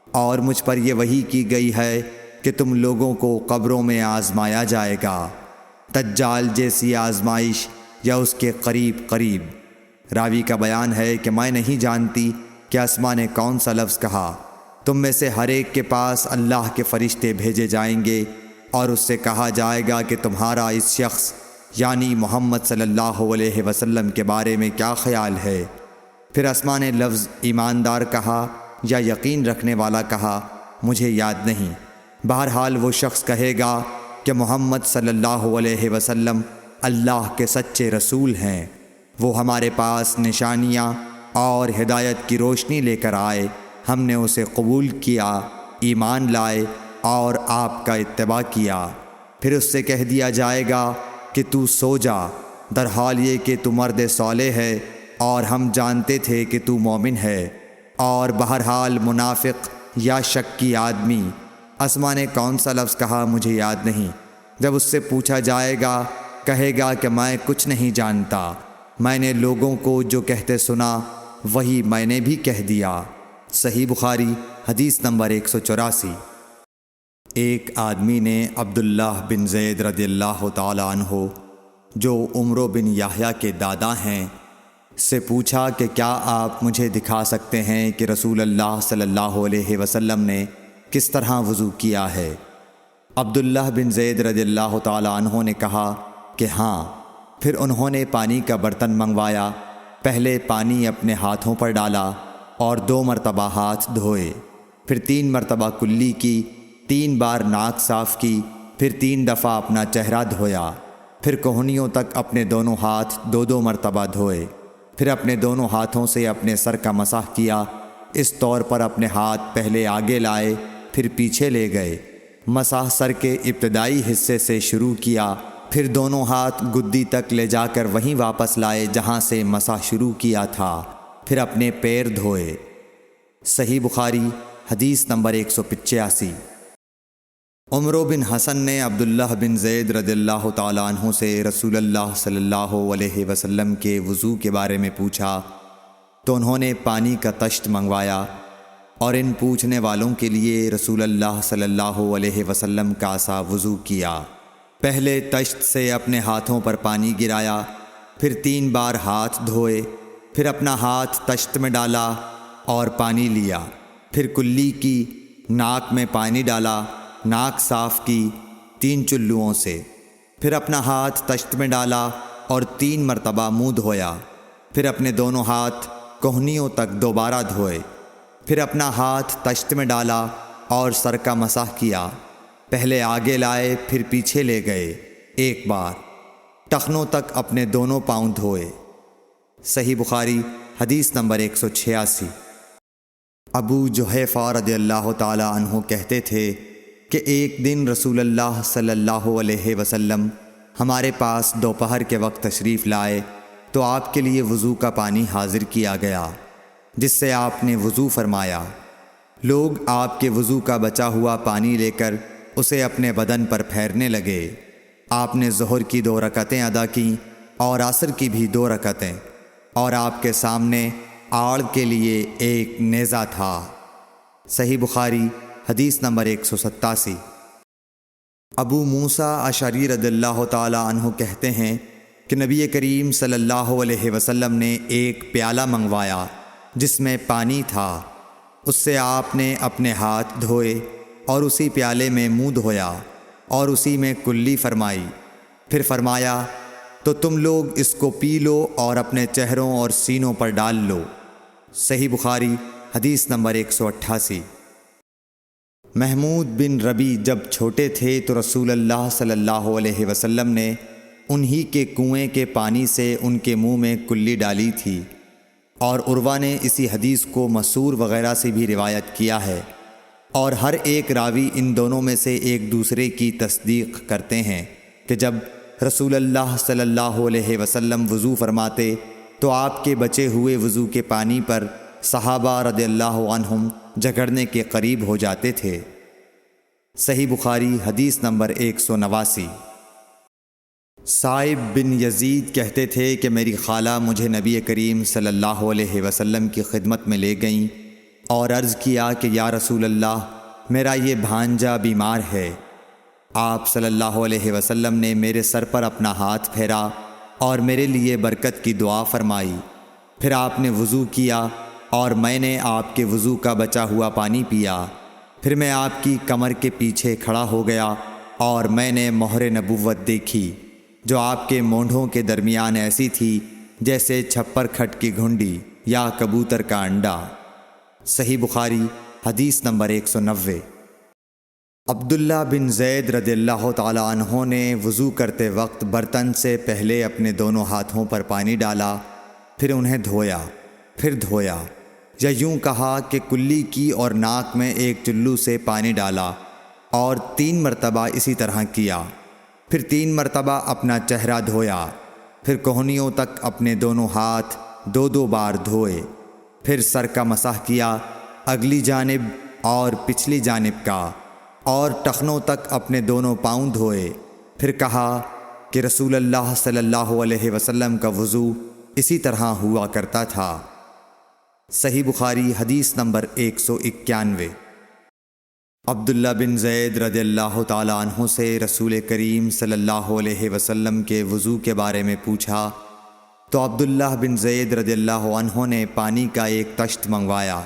اور مجھ پر یہ وحی کی گئی ہے کہ تم لوگوں کو قبروں میں آزمایا جائے گا، دجال جیسی آزمائش یا اس کے قریب قریب۔ راوی کا بیان ہے کہ میں نہیں جانتی کہ اسما نے کون سا لفظ کہا۔ تم میں سے ہر ایک کے پاس اللہ کے فرشتے بھیجے جائیں گے اور اس سے کہا جائے گا کہ تمہارا اس شخص یعنی محمد صلی اللہ علیہ وسلم کے بارے میں کیا خیال ہے؟ پھر اسما نے لفظ ایماندار کہا یا یقین رکھنے والا کہا، مجھے یاد نہیں۔ بہرحال وہ شخص کہے گا کہ محمد صلی اللہ علیہ وسلم اللہ کے سچے رسول ہیں، وہ ہمارے پاس نشانیاں اور ہدایت کی روشنی لے کر آئے، ہم نے اسے قبول کیا، ایمان لائے اور آپ کا اتباع کیا۔ پھر اس سے کہہ دیا جائے گا کہ تو سو جا، در حال یہ کہ تو مرد صالح ہے اور ہم جانتے تھے کہ تو مومن ہے۔ اور بہرحال منافق یا شکی آدمی، اسما نے کون سا لفظ کہا مجھے یاد نہیں، جب اس سے پوچھا جائے گا کہے گا کہ میں کچھ نہیں جانتا، میں نے لوگوں کو جو کہتے سنا وہی میں نے بھی کہہ دیا۔ صحیح بخاری حدیث نمبر 184۔ ایک آدمی نے عبداللہ بن زید رضی اللہ تعالی عنہ جو عمرو بن یحییٰ کے دادا ہیں سے پوچھا کہ کیا آپ مجھے دکھا سکتے ہیں کہ رسول اللہ صلی اللہ علیہ وسلم نے کس طرح وضو کیا ہے؟ عبداللہ بن زید رضی اللہ تعالی عنہ نے کہا کہ ہاں۔ پھر انہوں نے پانی کا برتن منگوایا، پہلے پانی اپنے ہاتھوں پر ڈالا اور 2 مرتبہ ہاتھ دھوئے، پھر 3 مرتبہ کلی کی، 3 بار ناک صاف کی، پھر 3 دفعہ اپنا چہرہ دھویا، پھر کوہنیوں تک اپنے دونوں ہاتھ 2 مرتبہ دھوئے، پھر اپنے دونوں ہاتھوں سے اپنے سر کا مسح کیا، اس طور پر اپنے ہاتھ پہلے آگے لائے پھر پیچھے لے گئے، مسح سر کے ابتدائی حصے سے شروع کیا، پھر دونوں ہاتھ گدی تک لے جا کر وہیں واپس لائے جہاں سے مسح شروع کیا تھا، پھر اپنے پیر دھوئے۔ صحیح بخاری حدیث نمبر 185۔ عمرو بن حسن نے عبداللہ بن زید رضی اللہ تعالیٰ عنہ سے رسول اللہ صلی اللہ علیہ وسلم کے وضو کے بارے میں پوچھا تو انہوں نے پانی کا طشت منگوایا اور ان پوچھنے والوں کے لیے رسول اللہ صلی اللہ علیہ وسلم کا سا وضو کیا۔ پہلے طشت سے اپنے ہاتھوں پر پانی گرایا، پھر 3 بار ہاتھ دھوئے، پھر اپنا ہاتھ طشت میں ڈالا اور پانی لیا، پھر کلی کی، ناک میں پانی ڈالا، ناک صاف کی 3 چلوؤں سے، پھر اپنا ہاتھ طشت میں ڈالا اور 3 مرتبہ منہ دھویا، پھر اپنے دونوں ہاتھ کوہنیوں تک دوبارہ دھوئے، پھر اپنا ہاتھ طشت میں ڈالا اور سر کا مسح کیا، پہلے آگے لائے پھر پیچھے لے گئے 1 بار، ٹخنوں تک اپنے دونوں پاؤں دھوئے۔ صحیح بخاری حدیث نمبر 186۔ ابو جحیفہ رضی اللہ تعالی عنہ کہتے تھے کہ ایک دن رسول اللہ صلی اللہ علیہ وسلم ہمارے پاس دوپہر کے وقت تشریف لائے تو آپ کے لیے وضو کا پانی حاضر کیا گیا، جس سے آپ نے وضو فرمایا۔ لوگ آپ کے وضو کا بچا ہوا پانی لے کر اسے اپنے بدن پر پھیرنے لگے۔ آپ نے ظہر کی 2 رکعتیں ادا کیں اور عصر کی بھی 2 رکعتیں، اور آپ کے سامنے آڑ کے لیے ایک نیزہ تھا۔ صحیح بخاری حدیث نمبر 187۔ ابو موسیٰ اشعری رضی اللہ تعالی عنہ کہتے ہیں کہ نبی کریم صلی اللہ علیہ وسلم نے ایک پیالہ منگوایا جس میں پانی تھا، اس سے آپ نے اپنے ہاتھ دھوئے اور اسی پیالے میں منہ دھویا اور اسی میں کلی فرمائی، پھر فرمایا تو تم لوگ اس کو پی لو اور اپنے چہروں اور سینوں پر ڈال لو۔ صحیح بخاری حدیث نمبر 188۔ محمود بن ربی جب چھوٹے تھے تو رسول اللہ صلی اللہ علیہ وسلم نے انہی کے کنویں کے پانی سے ان کے منہ میں کلی ڈالی تھی۔ اور عروہ نے اسی حدیث کو مسعور وغیرہ سے بھی روایت کیا ہے، اور ہر ایک راوی ان دونوں میں سے ایک دوسرے کی تصدیق کرتے ہیں کہ جب رسول اللہ صلی اللہ علیہ وسلم وضو فرماتے تو آپ کے بچے ہوئے وضو کے پانی پر صحابہ رضی اللہ عنہم جھگڑنے کے قریب ہو جاتے تھے۔ صحیح بخاری حدیث نمبر 189۔ صائب بن یزید کہتے تھے کہ میری خالہ مجھے نبی کریم صلی اللہ علیہ وسلم کی خدمت میں لے گئیں اور عرض کیا کہ یا رسول اللہ، میرا یہ بھانجا بیمار ہے۔ آپ صلی اللہ علیہ وسلم نے میرے سر پر اپنا ہاتھ پھیرا اور میرے لیے برکت کی دعا فرمائی۔ پھر آپ نے وضو کیا اور میں نے آپ کے وضو کا بچا ہوا پانی پیا۔ پھر میں آپ کی کمر کے پیچھے کھڑا ہو گیا اور میں نے مہر نبوت دیکھی جو آپ کے مونڈھوں کے درمیان ایسی تھی جیسے چھپر کھٹ کی گھنڈی یا کبوتر کا انڈا۔ صحیح بخاری حدیث نمبر 190۔ عبداللہ بن زید رضی اللہ تعالی عنہ نے وضو کرتے وقت برتن سے پہلے اپنے دونوں ہاتھوں پر پانی ڈالا، پھر انہیں دھویا، پھر دھویا، یا یوں کہا کہ کلی کی اور ناک میں ایک چلو سے پانی ڈالا اور 3 مرتبہ اسی طرح کیا، پھر 3 مرتبہ اپنا چہرہ دھویا، پھر کوہنیوں تک اپنے دونوں ہاتھ 2 بار دھوئے، پھر سر کا مسح کیا، اگلی جانب اور پچھلی جانب کا، اور ٹخنوں تک اپنے دونوں پاؤں دھوئے۔ پھر کہا کہ رسول اللہ صلی اللہ علیہ وسلم کا وضو اسی طرح ہوا کرتا تھا۔ صحیح بخاری حدیث نمبر 191۔ عبداللہ بن زید رضی اللہ تعالی عنہ سے رسول کریم صلی اللہ علیہ وسلم کے وضو کے بارے میں پوچھا تو عبداللہ بن زید رضی اللہ عنہ نے پانی کا ایک تشت منگوایا،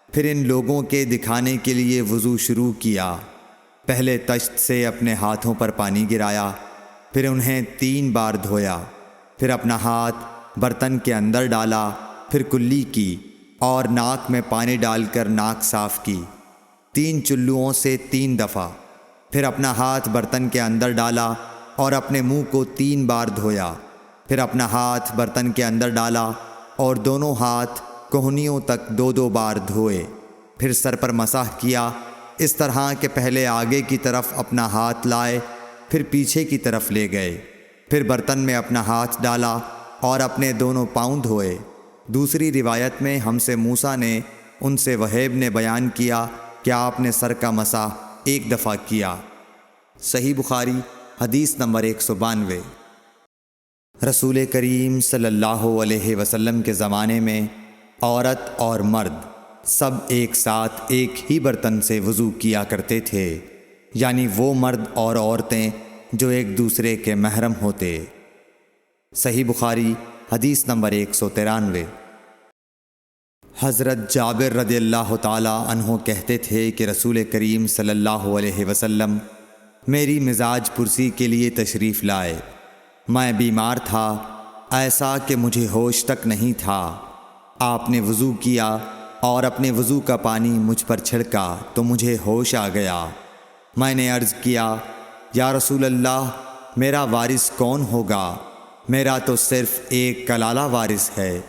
پھر ان لوگوں کے دکھانے کے لیے وضو شروع کیا۔ پہلے تشت سے اپنے ہاتھوں پر پانی گرایا، پھر انہیں 3 بار دھویا، پھر اپنا ہاتھ برتن کے اندر ڈالا، پھر کلی کی اور ناک میں پانی ڈال کر ناک صاف کی 3 چلوؤں سے 3 دفعہ، پھر اپنا ہاتھ برتن کے اندر ڈالا اور اپنے منہ کو 3 بار دھویا، پھر اپنا ہاتھ برتن کے اندر ڈالا اور دونوں ہاتھ کوہنیوں تک 2 بار دھوئے، پھر سر پر مسح کیا اس طرح کہ پہلے آگے کی طرف اپنا ہاتھ لائے، پھر پیچھے کی طرف لے گئے، پھر برتن میں اپنا ہاتھ ڈالا اور اپنے دونوں پاؤں دھوئے۔ دوسری روایت میں ہم سے موسیٰ نے ان سے وہیب نے بیان کیا کہ آپ نے سر کا مسح 1 دفعہ کیا۔ صحیح بخاری حدیث نمبر 192۔ رسول کریم صلی اللہ علیہ وسلم کے زمانے میں عورت اور مرد سب ایک ساتھ ایک ہی برتن سے وضو کیا کرتے تھے، یعنی وہ مرد اور عورتیں جو ایک دوسرے کے محرم ہوتے۔ صحیح بخاری حدیث نمبر 193۔ حضرت جابر رضی اللہ تعالی عنہ کہتے تھے کہ رسول کریم صلی اللہ علیہ وسلم میری مزاج پرسی کے لیے تشریف لائے۔ میں بیمار تھا، ایسا کہ مجھے ہوش تک نہیں تھا۔ آپ نے وضو کیا اور اپنے وضو کا پانی مجھ پر چھڑکا تو مجھے ہوش آ گیا۔ میں نے عرض کیا یا رسول اللہ، میرا وارث کون ہوگا؟ میرا تو صرف ایک کلالہ وارث ہے۔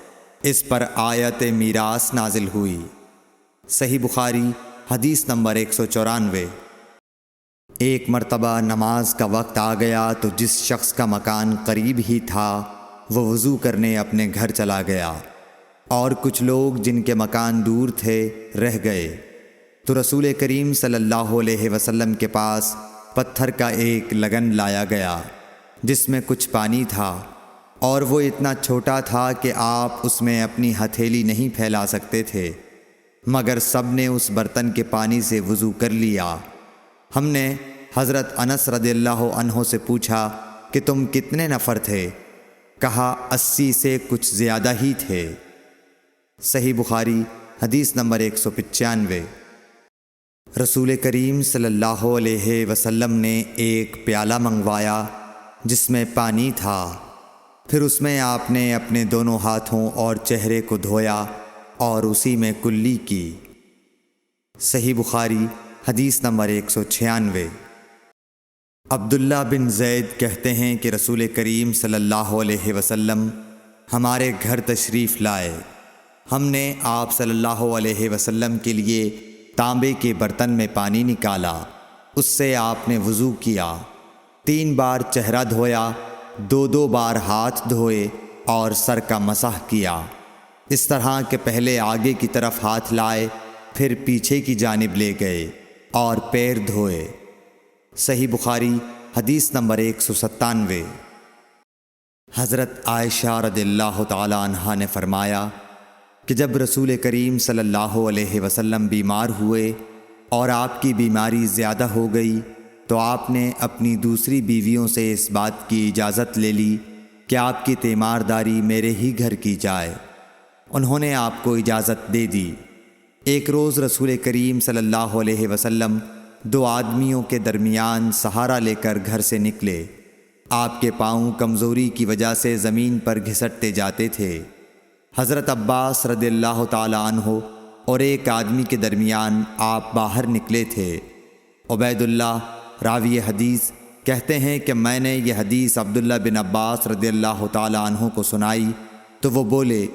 اس پر آیت میراث نازل ہوئی۔ صحیح بخاری حدیث نمبر 194۔ ایک مرتبہ نماز کا وقت آ گیا تو جس شخص کا مکان قریب ہی تھا وہ وضو کرنے اپنے گھر چلا گیا، اور کچھ لوگ جن کے مکان دور تھے رہ گئے، تو رسول کریم صلی اللہ علیہ وسلم کے پاس پتھر کا ایک لگن لایا گیا جس میں کچھ پانی تھا، اور وہ اتنا چھوٹا تھا کہ آپ اس میں اپنی ہتھیلی نہیں پھیلا سکتے تھے، مگر سب نے اس برتن کے پانی سے وضو کر لیا۔ ہم نے حضرت انس رضی اللہ عنہ سے پوچھا کہ تم کتنے نفر تھے؟ کہا 80 سے کچھ زیادہ ہی تھے۔ صحیح بخاری حدیث نمبر 195۔ رسول کریم صلی اللہ علیہ وسلم نے ایک پیالہ منگوایا جس میں پانی تھا، پھر اس میں آپ نے اپنے دونوں ہاتھوں اور چہرے کو دھویا اور اسی میں کلی کی۔ صحیح بخاری حدیث نمبر 196۔ عبداللہ بن زید کہتے ہیں کہ رسول کریم صلی اللہ علیہ وسلم ہمارے گھر تشریف لائے۔ ہم نے آپ صلی اللہ علیہ وسلم کے لیے تانبے کے برتن میں پانی نکالا، اس سے آپ نے وضو کیا، 3 بار چہرہ دھویا، 2 بار ہاتھ دھوئے اور سر کا مسح کیا، اس طرح کہ پہلے آگے کی طرف ہاتھ لائے، پھر پیچھے کی جانب لے گئے اور پیر دھوئے۔ صحیح بخاری حدیث نمبر 197۔ حضرت عائشہ رضی اللہ تعالی عنہا نے فرمایا کہ جب رسول کریم صلی اللہ علیہ وسلم بیمار ہوئے اور آپ کی بیماری زیادہ ہو گئی تو آپ نے اپنی دوسری بیویوں سے اس بات کی اجازت لے لی کہ آپ کی تیمارداری میرے ہی گھر کی جائے۔ انہوں نے آپ کو اجازت دے دی۔ ایک روز رسول کریم صلی اللہ علیہ وسلم 2 آدمیوں کے درمیان سہارا لے کر گھر سے نکلے۔ آپ کے پاؤں کمزوری کی وجہ سے زمین پر گھسٹتے جاتے تھے۔ حضرت عباس رضی اللہ تعالی عنہ اور ایک آدمی کے درمیان آپ باہر نکلے تھے۔ عبید اللہ راوی حدیث کہتے ہیں کہ میں نے یہ حدیث عبداللہ بن عباس رضی اللہ تعالی عنہ کو سنائی تو وہ بولے،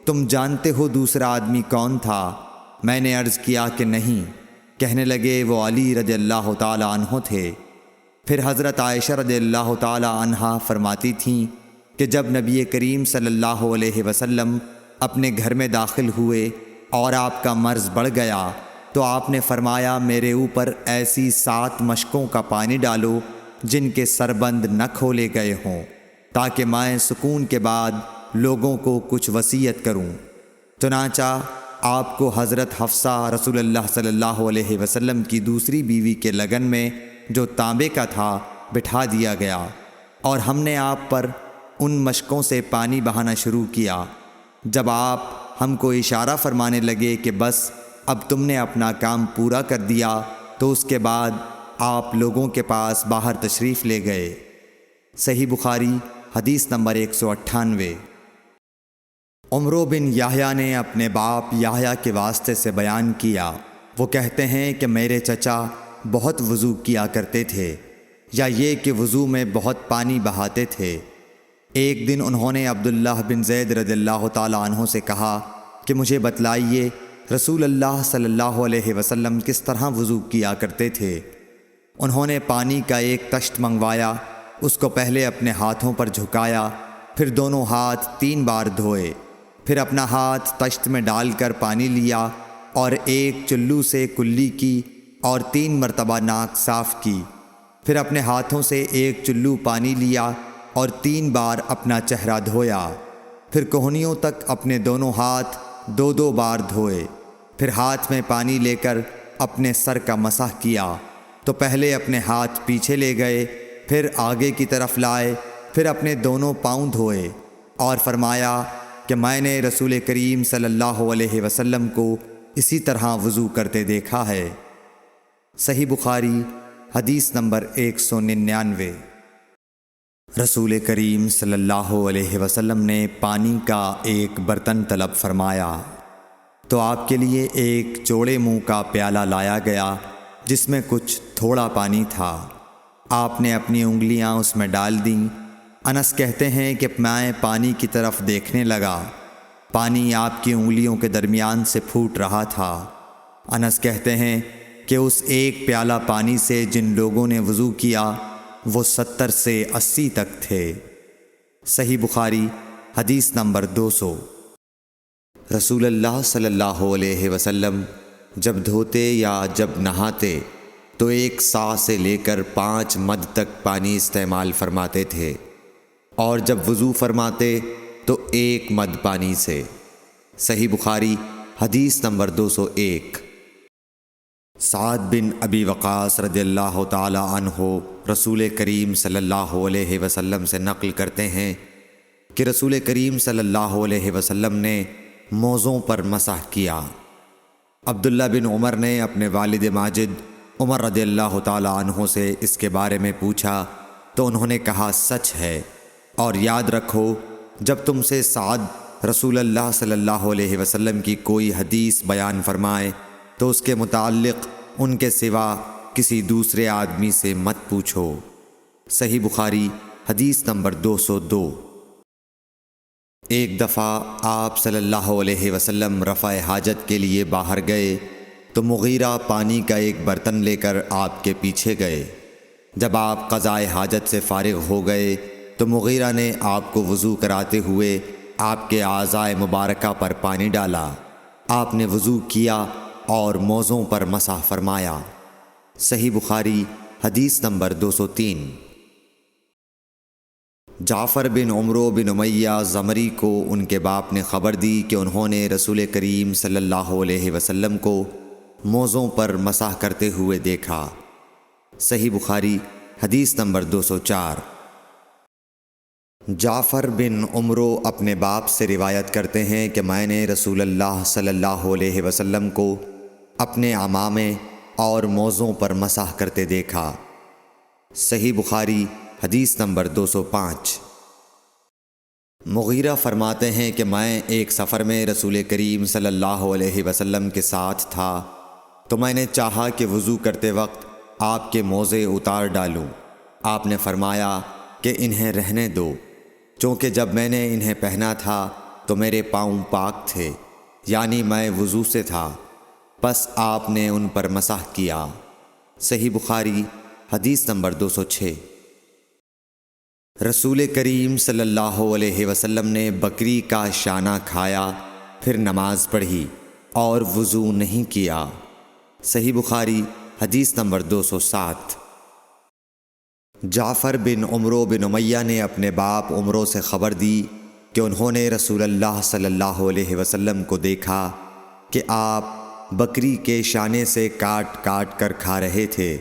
تم جانتے ہو دوسرا آدمی کون تھا؟ میں نے عرض کیا کہ نہیں۔ کہنے لگے وہ علی رضی اللہ تعالی عنہ تھے۔ پھر حضرت عائشہ رضی اللہ تعالی عنہا فرماتی تھیں کہ جب نبی کریم صلی اللہ علیہ وسلم اپنے گھر میں داخل ہوئے اور آپ کا مرض بڑھ گیا تو آپ نے فرمایا میرے اوپر ایسی 7 مشکوں کا پانی ڈالو جن کے سربند نہ کھولے گئے ہوں، تاکہ میں سکون کے بعد لوگوں کو کچھ وصیت کروں۔ چنانچہ آپ کو حضرت حفصہ رسول اللہ صلی اللہ علیہ وسلم کی دوسری بیوی کے لگن میں جو تانبے کا تھا بٹھا دیا گیا، اور ہم نے آپ پر ان مشکوں سے پانی بہانا شروع کیا۔ جب آپ ہم کو اشارہ فرمانے لگے کہ بس اب تم نے اپنا کام پورا کر دیا تو اس کے بعد آپ لوگوں کے پاس باہر تشریف لے گئے۔ صحیح بخاری حدیث نمبر 198۔ عمر بن یحییٰ نے اپنے باپ یحییٰ کے واسطے سے بیان کیا، وہ کہتے ہیں کہ میرے چچا بہت وضو کیا کرتے تھے، یا یہ کہ وضو میں بہت پانی بہاتے تھے۔ ایک دن انہوں نے عبداللہ بن زید رضی اللہ تعالی عنہ سے کہا کہ مجھے بتلائیے رسول اللہ صلی اللہ علیہ وسلم کس طرح وضو کیا کرتے تھے۔ انہوں نے پانی کا ایک تشت منگوایا، اس کو پہلے اپنے ہاتھوں پر جھکایا، پھر دونوں ہاتھ 3 بار دھوئے، پھر اپنا ہاتھ تشت میں ڈال کر پانی لیا اور ایک چلو سے کلی کی اور 3 مرتبہ ناک صاف کی، پھر اپنے ہاتھوں سے ایک چلو پانی لیا اور 3 بار اپنا چہرہ دھویا، پھر کوہنیوں تک اپنے دونوں ہاتھ 2 بار دھوئے، پھر ہاتھ میں پانی لے کر اپنے سر کا مسح کیا، تو پہلے اپنے ہاتھ پیچھے لے گئے، پھر آگے کی طرف لائے، پھر اپنے دونوں پاؤں دھوئے، اور فرمایا کہ میں نے رسول کریم صلی اللہ علیہ وسلم کو اسی طرح وضو کرتے دیکھا ہے۔ صحیح بخاری حدیث نمبر 199۔ رسول کریم صلی اللہ علیہ وسلم نے پانی کا ایک برتن طلب فرمایا تو آپ کے لیے ایک چوڑے منہ کا پیالہ لایا گیا جس میں کچھ تھوڑا پانی تھا۔ آپ نے اپنی انگلیاں اس میں ڈال دیں۔ انس کہتے ہیں کہ میں پانی کی طرف دیکھنے لگا، پانی آپ کی انگلیوں کے درمیان سے پھوٹ رہا تھا۔ انس کہتے ہیں کہ اس ایک پیالہ پانی سے جن لوگوں نے وضو کیا وہ 70 سے 80 تک تھے۔ صحیح بخاری حدیث نمبر 200۔ رسول اللہ صلی اللہ علیہ وسلم جب دھوتے یا جب نہاتے تو 1 سا سے لے کر 5 مد تک پانی استعمال فرماتے تھے، اور جب وضو فرماتے تو 1 مد پانی سے۔ صحیح بخاری حدیث نمبر 201۔ سعد بن ابی وقاص رضی اللہ تعالی عنہ رسول کریم صلی اللہ علیہ وسلم سے نقل کرتے ہیں کہ رسول کریم صلی اللہ علیہ وسلم نے موزوں پر مسح کیا۔ عبداللہ بن عمر نے اپنے والد ماجد عمر رضی اللہ تعالی عنہ سے اس کے بارے میں پوچھا تو انہوں نے کہا سچ ہے، اور یاد رکھو جب تم سے سعد رسول اللہ صلی اللہ علیہ وسلم کی کوئی حدیث بیان فرمائے تو اس کے متعلق ان کے سوا کسی دوسرے آدمی سے مت پوچھو۔ صحیح بخاری حدیث نمبر 202۔ ایک دفعہ آپ صلی اللہ علیہ وسلم رفع حاجت کے لیے باہر گئے تو مغیرہ پانی کا ایک برتن لے کر آپ کے پیچھے گئے۔ جب آپ قضائے حاجت سے فارغ ہو گئے تو مغیرہ نے آپ کو وضو کراتے ہوئے آپ کے اعضائے مبارکہ پر پانی ڈالا۔ آپ نے وضو کیا اور موزوں پر مسح فرمایا۔ صحیح بخاری حدیث نمبر 203۔ جعفر بن عمرو بن امیہ زمری کو ان کے باپ نے خبر دی کہ انہوں نے رسول کریم صلی اللہ علیہ وسلم کو موزوں پر مسح کرتے ہوئے دیکھا۔ صحیح بخاری حدیث نمبر 204۔ جعفر بن عمرو اپنے باپ سے روایت کرتے ہیں کہ میں نے رسول اللہ صلی اللہ علیہ وسلم کو اپنے عمامے اور موزوں پر مسح کرتے دیکھا۔ صحیح بخاری حدیث نمبر 205۔ مغیرہ فرماتے ہیں کہ میں ایک سفر میں رسول کریم صلی اللہ علیہ وسلم کے ساتھ تھا تو میں نے چاہا کہ وضو کرتے وقت آپ کے موزے اتار ڈالوں۔ آپ نے فرمایا کہ انہیں رہنے دو، چونکہ جب میں نے انہیں پہنا تھا تو میرے پاؤں پاک تھے، یعنی میں وضو سے تھا، پس آپ نے ان پر مسح کیا۔ صحیح بخاری حدیث نمبر 206۔ رسول کریم صلی اللہ علیہ وسلم نے بکری کا شانہ کھایا، پھر نماز پڑھی اور وضو نہیں کیا۔ صحیح بخاری حدیث نمبر 207۔ جعفر بن عمرو بن امیہ نے اپنے باپ عمرو سے خبر دی کہ انہوں نے رسول اللہ صلی اللہ علیہ وسلم کو دیکھا کہ آپ بکری کے شانے سے کاٹ کاٹ کر کھا رہے تھے۔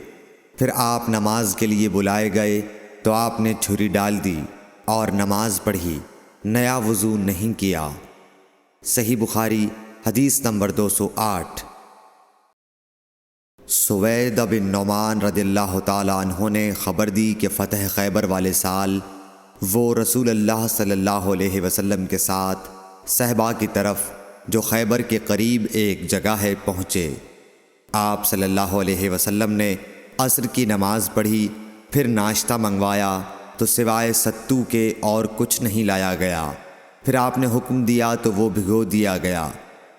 پھر آپ نماز کے لیے بلائے گئے تو آپ نے چھری ڈال دی اور نماز پڑھی، نیا وضو نہیں کیا۔ صحیح بخاری حدیث نمبر 208۔ سوید بن نعمان رضی اللہ تعالیٰ عنہ نے خبر دی کہ فتح خیبر والے سال وہ رسول اللہ صلی اللہ علیہ وسلم کے ساتھ صحبا کی طرف جو خیبر کے قریب ایک جگہ ہے پہنچے۔ آپ صلی اللہ علیہ وسلم نے عصر کی نماز پڑھی، پھر ناشتہ منگوایا تو سوائے ستو کے اور کچھ نہیں لایا گیا۔ پھر آپ نے حکم دیا تو وہ بھگو دیا گیا۔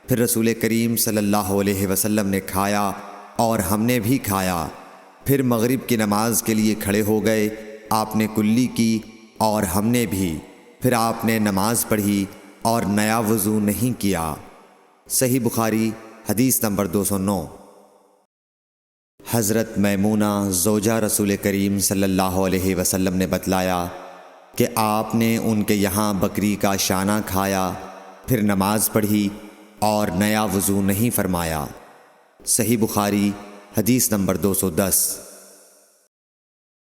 پھر رسول کریم صلی اللہ علیہ وسلم نے کھایا اور ہم نے بھی کھایا۔ پھر مغرب کی نماز کے لیے کھڑے ہو گئے، آپ نے کلی کی اور ہم نے بھی۔ پھر آپ نے نماز پڑھی اور نیا وضو نہیں کیا۔ صحیح بخاری حدیث نمبر 209۔ حضرت میمونہ زوجہ رسول کریم صلی اللہ علیہ وسلم نے بتلایا کہ آپ نے ان کے یہاں بکری کا شانہ کھایا، پھر نماز پڑھی اور نیا وضو نہیں فرمایا۔ صحیح بخاری حدیث نمبر 210۔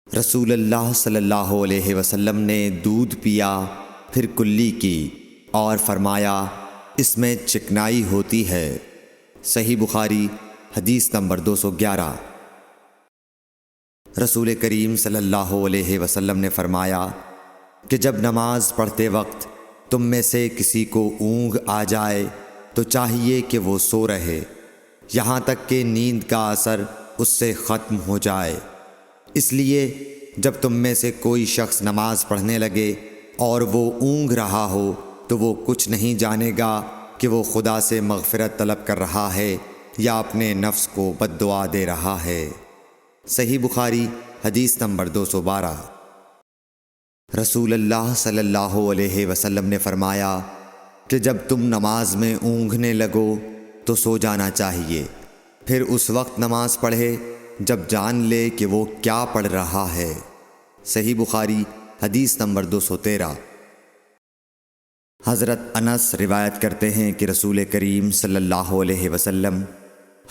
رسول اللہ صلی اللہ علیہ وسلم نے دودھ پیا، پھر کلی کی اور فرمایا اس میں چکنائی ہوتی ہے۔ صحیح بخاری حدیث نمبر 211۔ رسول کریم صلی اللہ علیہ وسلم نے فرمایا کہ جب نماز پڑھتے وقت تم میں سے کسی کو اونگ آ جائے تو چاہیے کہ وہ سو رہے یہاں تک کہ نیند کا اثر اس سے ختم ہو جائے۔ اس لیے جب تم میں سے کوئی شخص نماز پڑھنے لگے اور وہ اونگ رہا ہو تو وہ کچھ نہیں جانے گا کہ وہ خدا سے مغفرت طلب کر رہا ہے یا اپنے نفس کو بد دعا دے رہا ہے۔ صحیح بخاری حدیث نمبر 212۔ رسول اللہ صلی اللہ علیہ وسلم نے فرمایا کہ جب تم نماز میں اونگنے لگو تو سو جانا چاہیے، پھر اس وقت نماز پڑھے جب جان لے کہ وہ کیا پڑھ رہا ہے۔ صحیح بخاری حدیث نمبر 213۔ حضرت انس روایت کرتے ہیں کہ رسول کریم صلی اللہ علیہ وسلم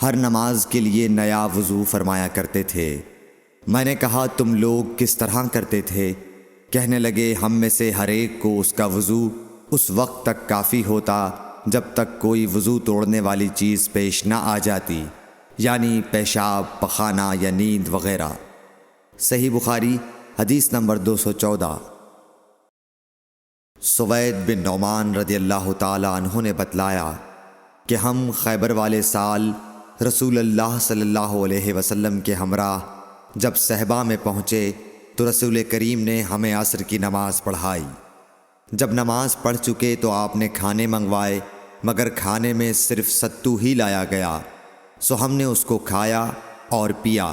ہر نماز کے لیے نیا وضو فرمایا کرتے تھے۔ میں نے کہا تم لوگ کس طرح کرتے تھے؟ کہنے لگے ہم میں سے ہر ایک کو اس کا وضو اس وقت تک کافی ہوتا جب تک کوئی وضو توڑنے والی چیز پیش نہ آ جاتی، یعنی پیشاب، پخانہ یا نیند وغیرہ۔ صحیح بخاری حدیث نمبر 214۔ سوید بن نعمان رضی اللہ تعالی عنہ نے بتلایا کہ ہم خیبر والے سال رسول اللہ صلی اللہ علیہ وسلم کے ہمراہ جب صحبہ میں پہنچے تو رسول کریم نے ہمیں عصر کی نماز پڑھائی۔ جب نماز پڑھ چکے تو آپ نے کھانے منگوائے، مگر کھانے میں صرف ستو ہی لایا گیا، سو ہم نے اس کو کھایا اور پیا۔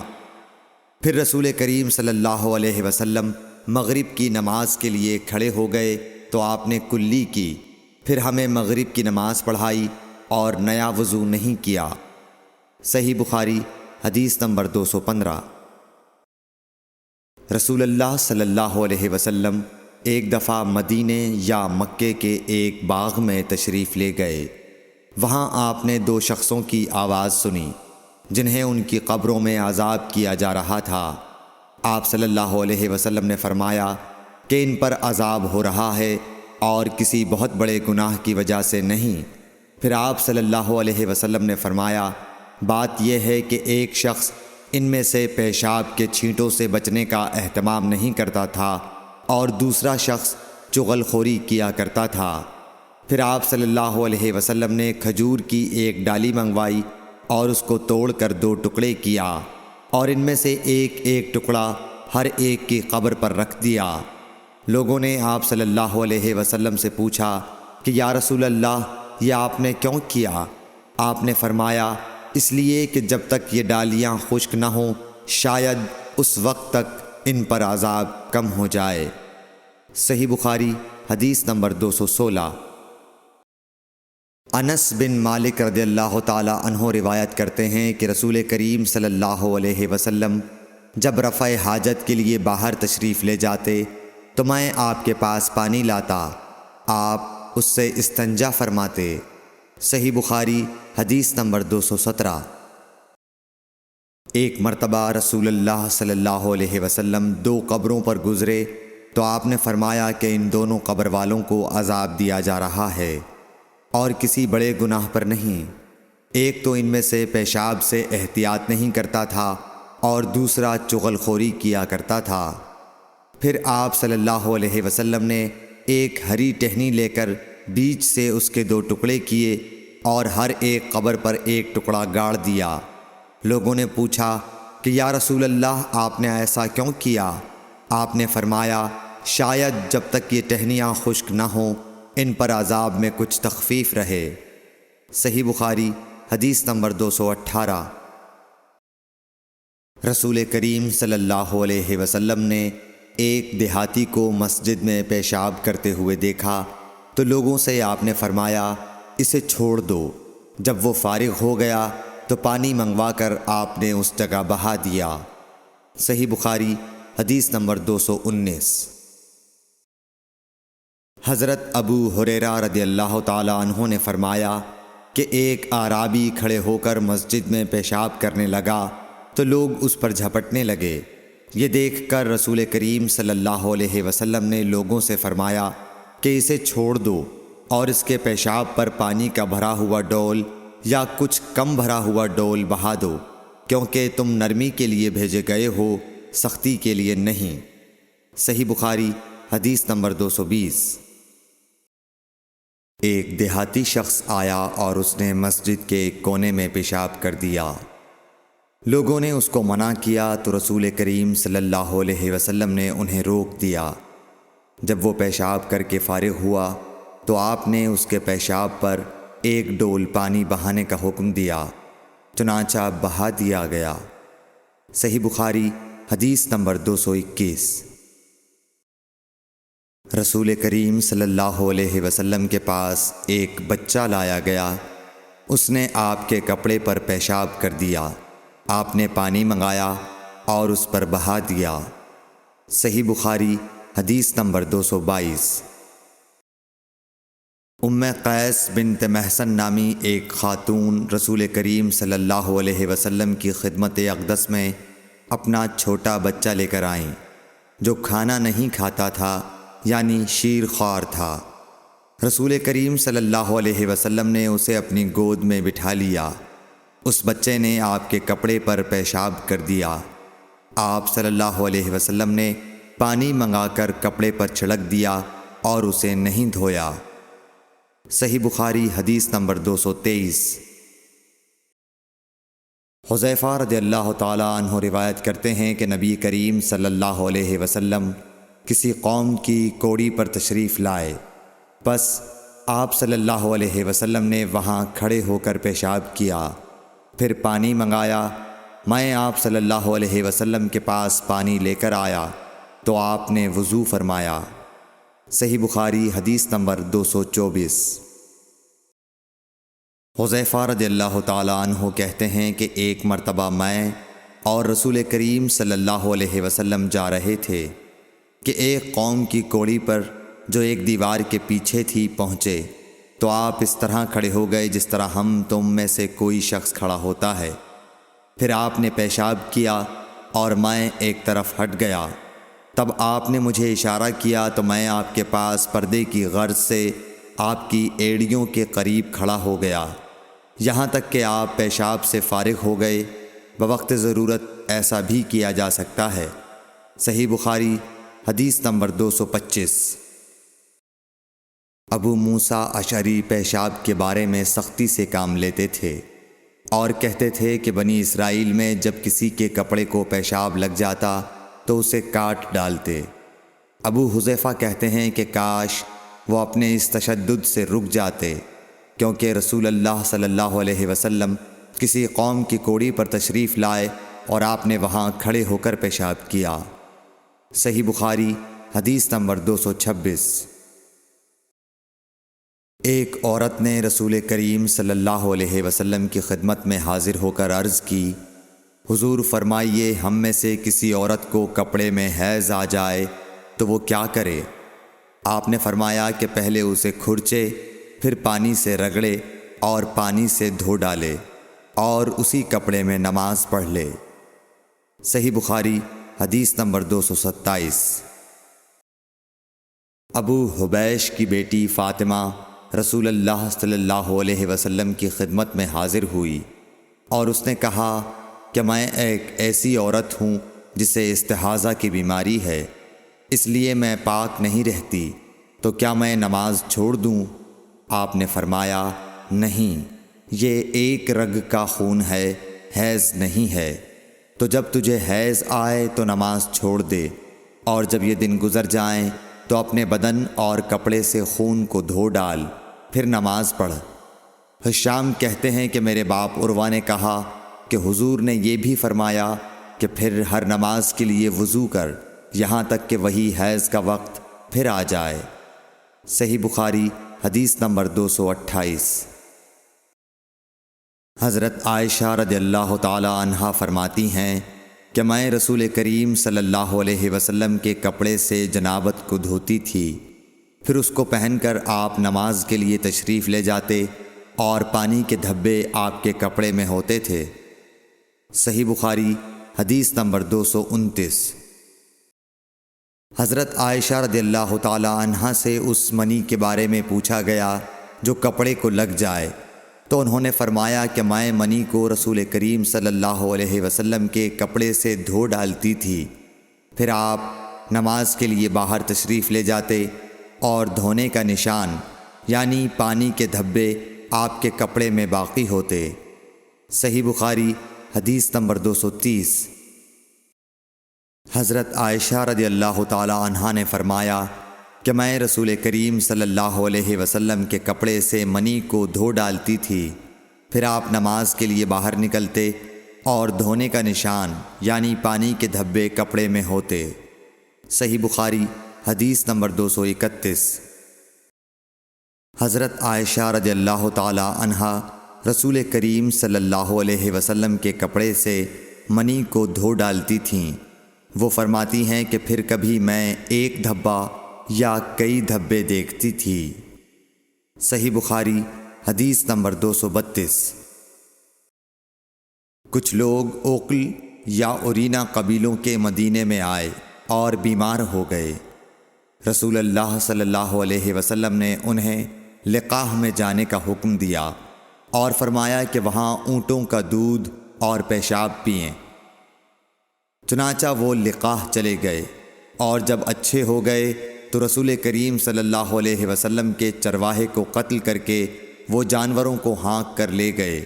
پھر رسول کریم صلی اللہ علیہ وسلم مغرب کی نماز کے لیے کھڑے ہو گئے تو آپ نے کلی کی، پھر ہمیں مغرب کی نماز پڑھائی اور نیا وضو نہیں کیا۔ صحیح بخاری حدیث نمبر 215۔ رسول اللہ صلی اللہ علیہ وسلم ایک دفعہ مدینے یا مکے کے ایک باغ میں تشریف لے گئے۔ وہاں آپ نے 2 شخصوں کی آواز سنی جنہیں ان کی قبروں میں عذاب کیا جا رہا تھا۔ آپ صلی اللہ علیہ وسلم نے فرمایا کہ ان پر عذاب ہو رہا ہے اور کسی بہت بڑے گناہ کی وجہ سے نہیں۔ پھر آپ صلی اللہ علیہ وسلم نے فرمایا بات یہ ہے کہ ایک شخص ان میں سے پیشاب کے چھینٹوں سے بچنے کا اہتمام نہیں کرتا تھا اور دوسرا شخص چغل خوری کیا کرتا تھا۔ پھر آپ صلی اللہ علیہ وسلم نے کھجور کی ایک ڈالی منگوائی اور اس کو توڑ کر 2 ٹکڑے کیا اور ان میں سے ایک ایک ٹکڑا ہر ایک کی قبر پر رکھ دیا۔ لوگوں نے آپ صلی اللہ علیہ وسلم سے پوچھا کہ یا رسول اللہ یہ آپ نے کیوں کیا؟ آپ نے فرمایا اس لیے کہ جب تک یہ ڈالیاں خشک نہ ہوں شاید اس وقت تک ان پر عذاب کم ہو جائے۔ صحیح بخاری حدیث نمبر 216۔ انس بن مالک رضی اللہ تعالی عنہ روایت کرتے ہیں کہ رسول کریم صلی اللہ علیہ وسلم جب رفع حاجت کے لیے باہر تشریف لے جاتے تو میں آپ کے پاس پانی لاتا، آپ اس سے استنجا فرماتے۔ صحیح بخاری حدیث نمبر 217۔ ایک مرتبہ رسول اللہ صلی اللہ علیہ وسلم 2 قبروں پر گزرے تو آپ نے فرمایا کہ ان دونوں قبر والوں کو عذاب دیا جا رہا ہے اور کسی بڑے گناہ پر نہیں۔ ایک تو ان میں سے پیشاب سے احتیاط نہیں کرتا تھا اور دوسرا چغل خوری کیا کرتا تھا۔ پھر آپ صلی اللہ علیہ وسلم نے ایک ہری ٹہنی لے کر بیچ سے اس کے 2 ٹکڑے کیے اور ہر ایک قبر پر ایک ٹکڑا گاڑ دیا۔ لوگوں نے پوچھا کہ یا رسول اللہ آپ نے ایسا کیوں کیا؟ آپ نے فرمایا شاید جب تک یہ ٹہنیاں خشک نہ ہوں ان پر عذاب میں کچھ تخفیف رہے۔ صحیح بخاری حدیث نمبر 218۔ رسول کریم صلی اللہ علیہ وسلم نے ایک دیہاتی کو مسجد میں پیشاب کرتے ہوئے دیکھا تو لوگوں سے آپ نے فرمایا اسے چھوڑ دو۔ جب وہ فارغ ہو گیا تو پانی منگوا کر آپ نے اس جگہ بہا دیا۔ صحیح بخاری حدیث نمبر 219۔ حضرت ابو ہریرہ رضی اللہ تعالی عنہ نے فرمایا کہ ایک اعرابی کھڑے ہو کر مسجد میں پیشاب کرنے لگا تو لوگ اس پر جھپٹنے لگے۔ یہ دیکھ کر رسول کریم صلی اللہ علیہ وسلم نے لوگوں سے فرمایا کہ اسے چھوڑ دو اور اس کے پیشاب پر پانی کا بھرا ہوا ڈول یا کچھ کم بھرا ہوا ڈول بہا دو، کیونکہ تم نرمی کے لیے بھیجے گئے ہو، سختی کے لیے نہیں۔ صحیح بخاری حدیث نمبر 220۔ ایک دیہاتی شخص آیا اور اس نے مسجد کے ایک کونے میں پیشاب کر دیا۔ لوگوں نے اس کو منع کیا تو رسول کریم صلی اللہ علیہ وسلم نے انہیں روک دیا۔ جب وہ پیشاب کر کے فارغ ہوا تو آپ نے اس کے پیشاب پر ایک ڈول پانی بہانے کا حکم دیا، چنانچہ بہا دیا گیا۔ صحیح بخاری حدیث نمبر 221۔ رسول کریم صلی اللہ علیہ وسلم کے پاس ایک بچہ لایا گیا، اس نے آپ کے کپڑے پر پیشاب کر دیا۔ آپ نے پانی منگایا اور اس پر بہا دیا۔ صحیح بخاری حدیث نمبر 222۔ ام قیس بنت محسن نامی ایک خاتون رسول کریم صلی اللہ علیہ وسلم کی خدمت اقدس میں اپنا چھوٹا بچہ لے کر آئیں جو کھانا نہیں کھاتا تھا، یعنی شیر خوار تھا۔ رسول کریم صلی اللہ علیہ وسلم نے اسے اپنی گود میں بٹھا لیا۔ اس بچے نے آپ کے کپڑے پر پیشاب کر دیا۔ آپ صلی اللہ علیہ وسلم نے پانی منگا کر کپڑے پر چھڑک دیا اور اسے نہیں دھویا۔ صحیح بخاری حدیث نمبر 223۔ حذیفہ رضی اللہ تعالیٰ عنہ روایت کرتے ہیں کہ نبی کریم صلی اللہ علیہ وسلم کسی قوم کی کوڑی پر تشریف لائے، بس آپ صلی اللہ علیہ وسلم نے وہاں کھڑے ہو کر پیشاب کیا، پھر پانی منگایا۔ میں آپ صلی اللہ علیہ وسلم کے پاس پانی لے کر آیا تو آپ نے وضو فرمایا۔ صحیح بخاری حدیث نمبر 224۔ حذیفہ رضی اللہ تعالیٰ عنہ کہتے ہیں کہ ایک مرتبہ میں اور رسول کریم صلی اللہ علیہ وسلم جا رہے تھے کہ ایک قوم کی کوڑی پر جو ایک دیوار کے پیچھے تھی پہنچے، تو آپ اس طرح کھڑے ہو گئے جس طرح ہم تم میں سے کوئی شخص کھڑا ہوتا ہے۔ پھر آپ نے پیشاب کیا اور میں ایک طرف ہٹ گیا۔ تب آپ نے مجھے اشارہ کیا تو میں آپ کے پاس پردے کی غرض سے آپ کی ایڑیوں کے قریب کھڑا ہو گیا، یہاں تک کہ آپ پیشاب سے فارغ ہو گئے۔ بوقت ضرورت ایسا بھی کیا جا سکتا ہے۔ صحیح بخاری حدیث نمبر 225۔ ابو موسیٰ اشعری پیشاب کے بارے میں سختی سے کام لیتے تھے اور کہتے تھے کہ بنی اسرائیل میں جب کسی کے کپڑے کو پیشاب لگ جاتا تو اسے کاٹ ڈالتے۔ ابو حذیفہ کہتے ہیں کہ کاش وہ اپنے اس تشدد سے رک جاتے، کیونکہ رسول اللہ صلی اللہ علیہ وسلم کسی قوم کی کوڑی پر تشریف لائے اور آپ نے وہاں کھڑے ہو کر پیشاب کیا۔ صحیح بخاری حدیث نمبر 226۔ ایک عورت نے رسول کریم صلی اللہ علیہ وسلم کی خدمت میں حاضر ہو کر عرض کی، حضور فرمائیے ہم میں سے کسی عورت کو کپڑے میں حیض آ جائے تو وہ کیا کرے؟ آپ نے فرمایا کہ پہلے اسے کھرچے، پھر پانی سے رگڑے اور پانی سے دھو ڈالے اور اسی کپڑے میں نماز پڑھ لے۔ صحیح بخاری حدیث نمبر 227۔ ابو حبیش کی بیٹی فاطمہ رسول اللہ صلی اللہ علیہ وسلم کی خدمت میں حاضر ہوئی اور اس نے کہا کہ میں ایک ایسی عورت ہوں جسے استحاضہ کی بیماری ہے، اس لیے میں پاک نہیں رہتی، تو کیا میں نماز چھوڑ دوں؟ آپ نے فرمایا نہیں، یہ ایک رگ کا خون ہے، حیض نہیں ہے، تو جب تجھے حیض آئے تو نماز چھوڑ دے، اور جب یہ دن گزر جائیں تو اپنے بدن اور کپڑے سے خون کو دھو ڈال، پھر نماز پڑھ۔ ہشام کہتے ہیں کہ میرے باپ عروہ نے کہا کہ حضور نے یہ بھی فرمایا کہ پھر ہر نماز کے لیے وضو کر، یہاں تک کہ وہی حیض کا وقت پھر آ جائے۔ صحیح بخاری حدیث نمبر 228۔ حضرت عائشہ رضی اللہ تعالی عنہا فرماتی ہیں کہ میں رسول کریم صلی اللہ علیہ وسلم کے کپڑے سے جنابت کو دھوتی تھی، پھر اس کو پہن کر آپ نماز کے لیے تشریف لے جاتے اور پانی کے دھبے آپ کے کپڑے میں ہوتے تھے۔ صحیح بخاری حدیث نمبر 229۔ حضرت عائشہ رضی اللہ تعالی عنہا سے اس منی کے بارے میں پوچھا گیا جو کپڑے کو لگ جائے، تو انہوں نے فرمایا کہ میں منی کو رسول کریم صلی اللہ علیہ وسلم کے کپڑے سے دھو ڈالتی تھی، پھر آپ نماز کے لیے باہر تشریف لے جاتے اور دھونے کا نشان یعنی پانی کے دھبے آپ کے کپڑے میں باقی ہوتے۔ صحیح بخاری حدیث نمبر 230۔ حضرت عائشہ رضی اللہ تعالی عنہا نے فرمایا کہ میں رسول کریم صلی اللہ علیہ وسلم کے کپڑے سے منی کو دھو ڈالتی تھی، پھر آپ نماز کے لیے باہر نکلتے اور دھونے کا نشان یعنی پانی کے دھبے کپڑے میں ہوتے۔ صحیح بخاری حدیث نمبر 231۔ حضرت عائشہ رضی اللہ تعالی عنہا رسول کریم صلی اللہ علیہ وسلم کے کپڑے سے منی کو دھو ڈالتی تھیں۔ وہ فرماتی ہیں کہ پھر کبھی میں ایک دھبا یا کئی دھبے دیکھتی تھی۔ صحیح بخاری حدیث نمبر 232۔ کچھ لوگ اوقل یا اورینا قبیلوں کے مدینے میں آئے اور بیمار ہو گئے۔ رسول اللہ صلی اللہ علیہ وسلم نے انہیں لقاح میں جانے کا حکم دیا اور فرمایا کہ وہاں اونٹوں کا دودھ اور پیشاب پئیں۔ چنانچہ وہ لقاح چلے گئے اور جب اچھے ہو گئے تو رسول کریم صلی اللہ علیہ وسلم کے چرواہے کو قتل کر کے وہ جانوروں کو ہانک کر لے گئے۔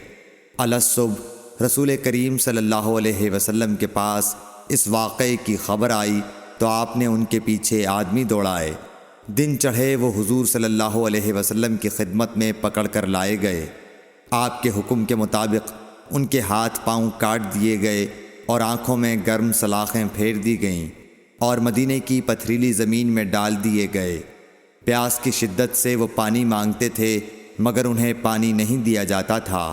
الصبح رسول کریم صلی اللہ علیہ وسلم کے پاس اس واقعے کی خبر آئی تو آپ نے ان کے پیچھے آدمی دوڑائے۔ دن چڑھے وہ حضور صلی اللہ علیہ وسلم کی خدمت میں پکڑ کر لائے گئے۔ آپ کے حکم کے مطابق ان کے ہاتھ پاؤں کاٹ دیے گئے اور آنکھوں میں گرم سلاخیں پھیر دی گئیں اور مدینے کی پتھریلی زمین میں ڈال دیے گئے۔ پیاس کی شدت سے وہ پانی مانگتے تھے مگر انہیں پانی نہیں دیا جاتا تھا۔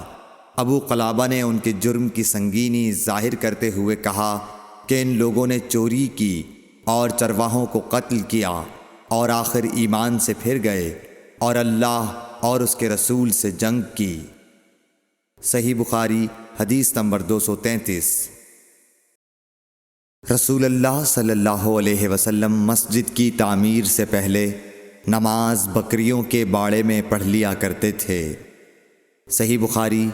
ابو قلابہ نے ان کے جرم کی سنگینی ظاہر کرتے ہوئے کہا کہ ان لوگوں نے چوری کی اور چرواہوں کو قتل کیا اور آخر ایمان سے پھر گئے اور اللہ اور اس کے رسول سے جنگ کی۔ صحیح بخاری حدیث نمبر 233۔ رسول اللہ صلی اللہ علیہ وسلم مسجد کی تعمیر سے پہلے نماز بکریوں کے باڑے میں پڑھ لیا کرتے تھے۔ صحیح بخاری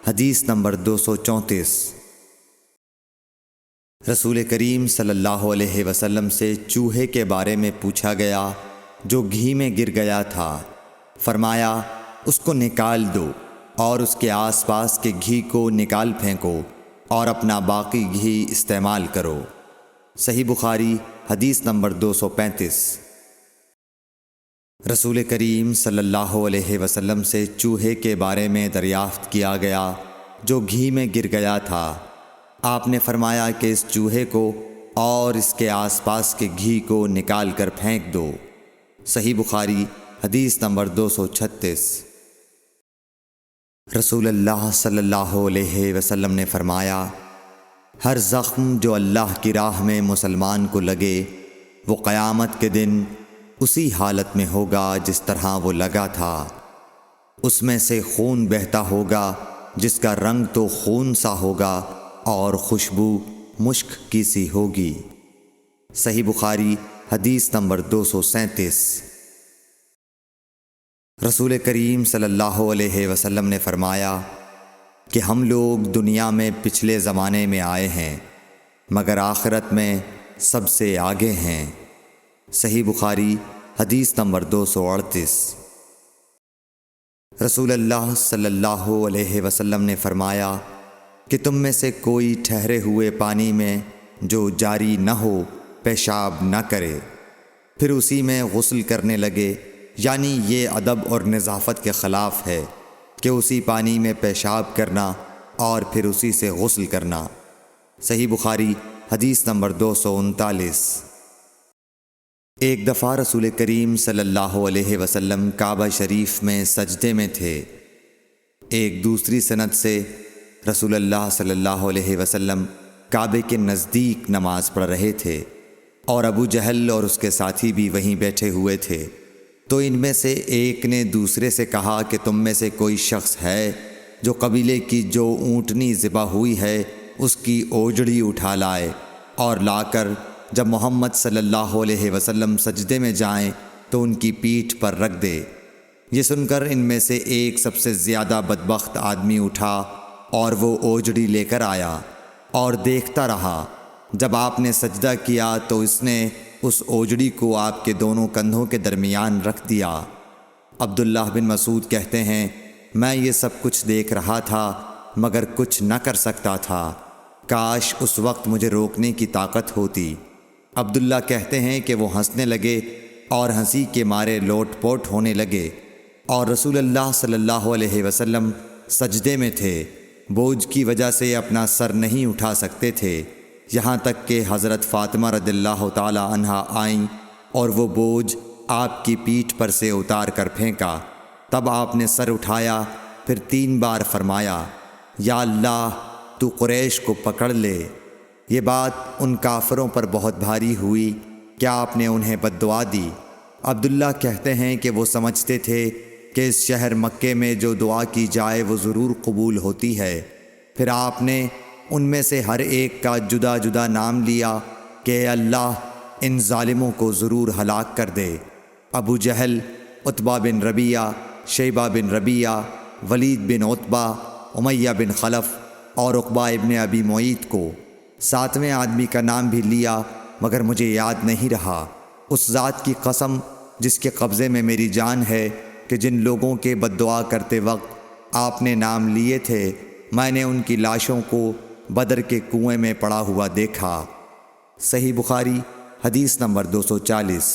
حدیث نمبر 234۔ رسول کریم صلی اللہ علیہ وسلم سے چوہے کے بارے میں پوچھا گیا جو گھی میں گر گیا تھا۔ فرمایا اس کو نکال دو اور اس کے آس پاس کے گھی کو نکال پھینکو اور اپنا باقی گھی استعمال کرو۔ صحیح بخاری حدیث نمبر 235۔ رسول کریم صلی اللہ علیہ وسلم سے چوہے کے بارے میں دریافت کیا گیا جو گھی میں گر گیا تھا۔ آپ نے فرمایا کہ اس چوہے کو اور اس کے آس پاس کے گھی کو نکال کر پھینک دو۔ صحیح بخاری حدیث نمبر 236۔ رسول اللہ صلی اللہ علیہ وسلم نے فرمایا ہر زخم جو اللہ کی راہ میں مسلمان کو لگے وہ قیامت کے دن اسی حالت میں ہوگا جس طرح وہ لگا تھا۔ اس میں سے خون بہتا ہوگا جس کا رنگ تو خون سا ہوگا اور خوشبو مشک کی سی ہوگی۔ صحیح بخاری حدیث نمبر 237۔ رسول کریم صلی اللہ علیہ وسلم نے فرمایا کہ ہم لوگ دنیا میں پچھلے زمانے میں آئے ہیں مگر آخرت میں سب سے آگے ہیں۔ صحیح بخاری حدیث نمبر 238۔ رسول اللہ صلی اللہ علیہ وسلم نے فرمایا کہ تم میں سے کوئی ٹھہرے ہوئے پانی میں جو جاری نہ ہو پیشاب نہ کرے پھر اسی میں غسل کرنے لگے، یعنی یہ ادب اور نظافت کے خلاف ہے کہ اسی پانی میں پیشاب کرنا اور پھر اسی سے غسل کرنا۔ صحیح بخاری حدیث نمبر 239۔ ایک دفعہ رسول کریم صلی اللہ علیہ وسلم کعبہ شریف میں سجدے میں تھے۔ ایک دوسری سند سے رسول اللہ صلی اللہ علیہ وسلم کعبے کے نزدیک نماز پڑھ رہے تھے اور ابو جہل اور اس کے ساتھی بھی وہیں بیٹھے ہوئے تھے، تو ان میں سے ایک نے دوسرے سے کہا کہ تم میں سے کوئی شخص ہے جو قبیلے کی جو اونٹنی ذبح ہوئی ہے اس کی اوجڑی اٹھا لائے اور لا کر جب محمد صلی اللہ علیہ وسلم سجدے میں جائیں تو ان کی پیٹھ پر رکھ دے۔ یہ سن کر ان میں سے ایک سب سے زیادہ بدبخت آدمی اٹھا اور وہ اوجڑی لے کر آیا اور دیکھتا رہا۔ جب آپ نے سجدہ کیا تو اس نے اس اوجڑی کو آپ کے دونوں کندھوں کے درمیان رکھ دیا۔ عبداللہ بن مسعود کہتے ہیں میں یہ سب کچھ دیکھ رہا تھا مگر کچھ نہ کر سکتا تھا، کاش اس وقت مجھے روکنے کی طاقت ہوتی۔ عبداللہ کہتے ہیں کہ وہ ہنسنے لگے اور ہنسی کے مارے لوٹ پوٹ ہونے لگے اور رسول اللہ صلی اللہ علیہ وسلم سجدے میں تھے، بوجھ کی وجہ سے اپنا سر نہیں اٹھا سکتے تھے، یہاں تک کہ حضرت فاطمہ رضی اللہ تعالی عنہا آئیں اور وہ بوجھ آپ کی پیٹھ پر سے اتار کر پھینکا۔ تب آپ نے سر اٹھایا، پھر 3 بار فرمایا یا اللہ تو قریش کو پکڑ لے۔ یہ بات ان کافروں پر بہت بھاری ہوئی کہ آپ نے انہیں بد دعا دی۔ عبداللہ کہتے ہیں کہ وہ سمجھتے تھے کہ اس شہر مکے میں جو دعا کی جائے وہ ضرور قبول ہوتی ہے۔ پھر آپ نے ان میں سے ہر ایک کا جدا جدا نام لیا کہ اے اللہ ان ظالموں کو ضرور ہلاک کر دے۔ ابو جہل، عتبہ بن ربیعہ، شیبہ بن ربیعہ، ولید بن عتبہ، امیہ بن خلف اور عقبہ ابن ابی معیط کو۔ 7ویں آدمی کا نام بھی لیا مگر مجھے یاد نہیں رہا۔ اس ذات کی قسم جس کے قبضے میں میری جان ہے کہ جن لوگوں کے بد دعا کرتے وقت آپ نے نام لیے تھے میں نے ان کی لاشوں کو بدر کے کنویں میں پڑا ہوا دیکھا۔ صحیح بخاری حدیث نمبر 240۔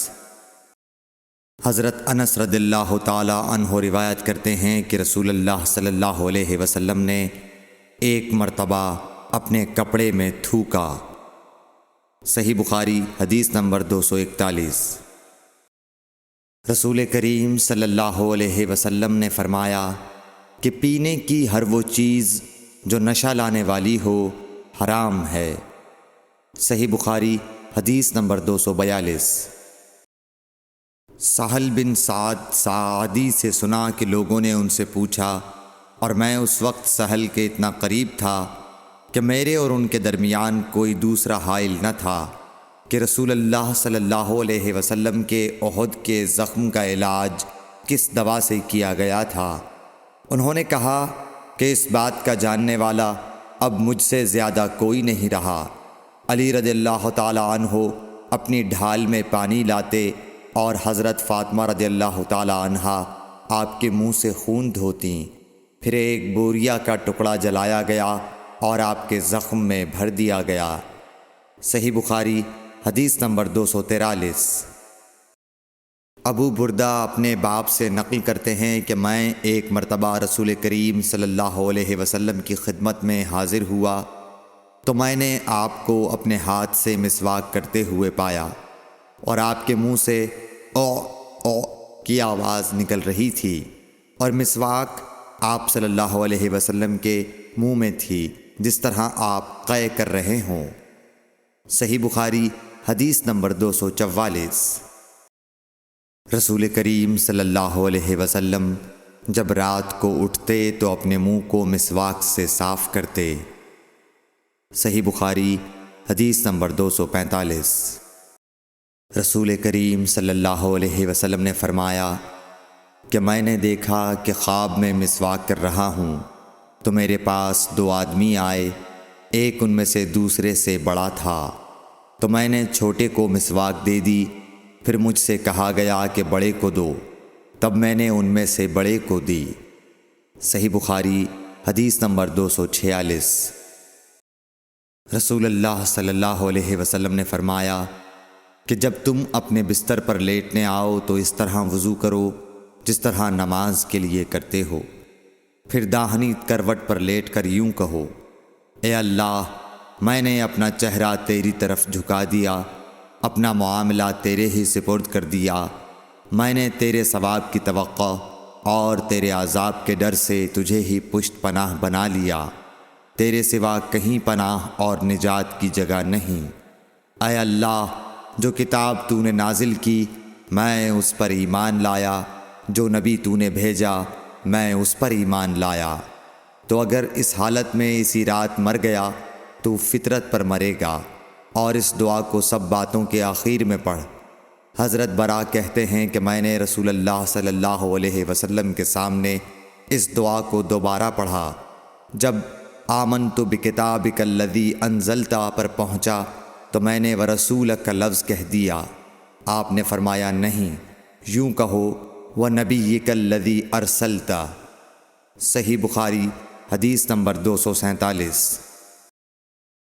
حضرت انس رضی اللہ تعالی عنہ روایت کرتے ہیں کہ رسول اللہ صلی اللہ علیہ وسلم نے ایک مرتبہ اپنے کپڑے میں تھوکا۔ صحیح بخاری حدیث نمبر 241۔ رسول کریم صلی اللہ علیہ وسلم نے فرمایا کہ پینے کی ہر وہ چیز جو نشہ لانے والی ہو حرام ہے۔ صحیح بخاری حدیث نمبر 242۔ سہل بن سعد ساعدی سے سنا کہ لوگوں نے ان سے پوچھا، اور میں اس وقت سہل کے اتنا قریب تھا کہ میرے اور ان کے درمیان کوئی دوسرا حائل نہ تھا، کہ رسول اللہ صلی اللہ علیہ وسلم کے احد کے زخم کا علاج کس دوا سے کیا گیا تھا۔ انہوں نے کہا کہ اس بات کا جاننے والا اب مجھ سے زیادہ کوئی نہیں رہا۔ علی رضی اللہ تعالی عنہ اپنی ڈھال میں پانی لاتے اور حضرت فاطمہ رضی اللہ تعالی عنہا آپ کے منہ سے خون دھوتیں، پھر ایک بوریا کا ٹکڑا جلایا گیا اور آپ کے زخم میں بھر دیا گیا۔ صحیح بخاری حدیث نمبر 243۔ ابو بردہ اپنے باپ سے نقل کرتے ہیں کہ میں ایک مرتبہ رسول کریم صلی اللہ علیہ وسلم کی خدمت میں حاضر ہوا تو میں نے آپ کو اپنے ہاتھ سے مسواک کرتے ہوئے پایا، اور آپ کے منہ سے او او کی آواز نکل رہی تھی، اور مسواک آپ صلی اللہ علیہ وسلم کے منہ میں تھی جس طرح آپ قے کر رہے ہوں۔ صحیح بخاری حدیث نمبر 244۔ رسول کریم صلی اللہ علیہ وسلم جب رات کو اٹھتے تو اپنے منہ کو مسواک سے صاف کرتے۔ صحیح بخاری حدیث نمبر 245۔ رسول کریم صلی اللہ علیہ وسلم نے فرمایا کہ میں نے دیکھا کہ خواب میں مسواک کر رہا ہوں تو میرے پاس دو آدمی آئے، ایک ان میں سے دوسرے سے بڑا تھا، تو میں نے چھوٹے کو مسواک دے دی، پھر مجھ سے کہا گیا کہ بڑے کو دو، تب میں نے ان میں سے بڑے کو دی۔ صحیح بخاری حدیث نمبر 246۔ رسول اللہ صلی اللہ علیہ وسلم نے فرمایا کہ جب تم اپنے بستر پر لیٹنے آؤ تو اس طرح وضو کرو جس طرح نماز کے لیے کرتے ہو، پھر داہنی کروٹ پر لیٹ کر یوں کہو، اے اللہ، میں نے اپنا چہرہ تیری طرف جھکا دیا، اپنا معاملہ تیرے ہی سپرد کر دیا، میں نے تیرے ثواب کی توقع اور تیرے عذاب کے ڈر سے تجھے ہی پشت پناہ بنا لیا، تیرے سوا کہیں پناہ اور نجات کی جگہ نہیں۔ اے اللہ، جو کتاب تو نے نازل کی میں اس پر ایمان لایا، جو نبی تو نے بھیجا میں اس پر ایمان لایا، تو اگر اس حالت میں اسی رات مر گیا تو فطرت پر مرے گا، اور اس دعا کو سب باتوں کے آخر میں پڑھ۔ حضرت برا کہتے ہیں کہ میں نے رسول اللہ صلی اللہ علیہ وسلم کے سامنے اس دعا کو دوبارہ پڑھا۔ جب آمنت بکتابک الذی انزلت پر پہنچا تو میں نے ورسولک کا لفظ کہہ دیا۔ آپ نے فرمایا نہیں، یوں کہو ونبیک الذی ارسلت۔ صحیح بخاری حدیث نمبر 247۔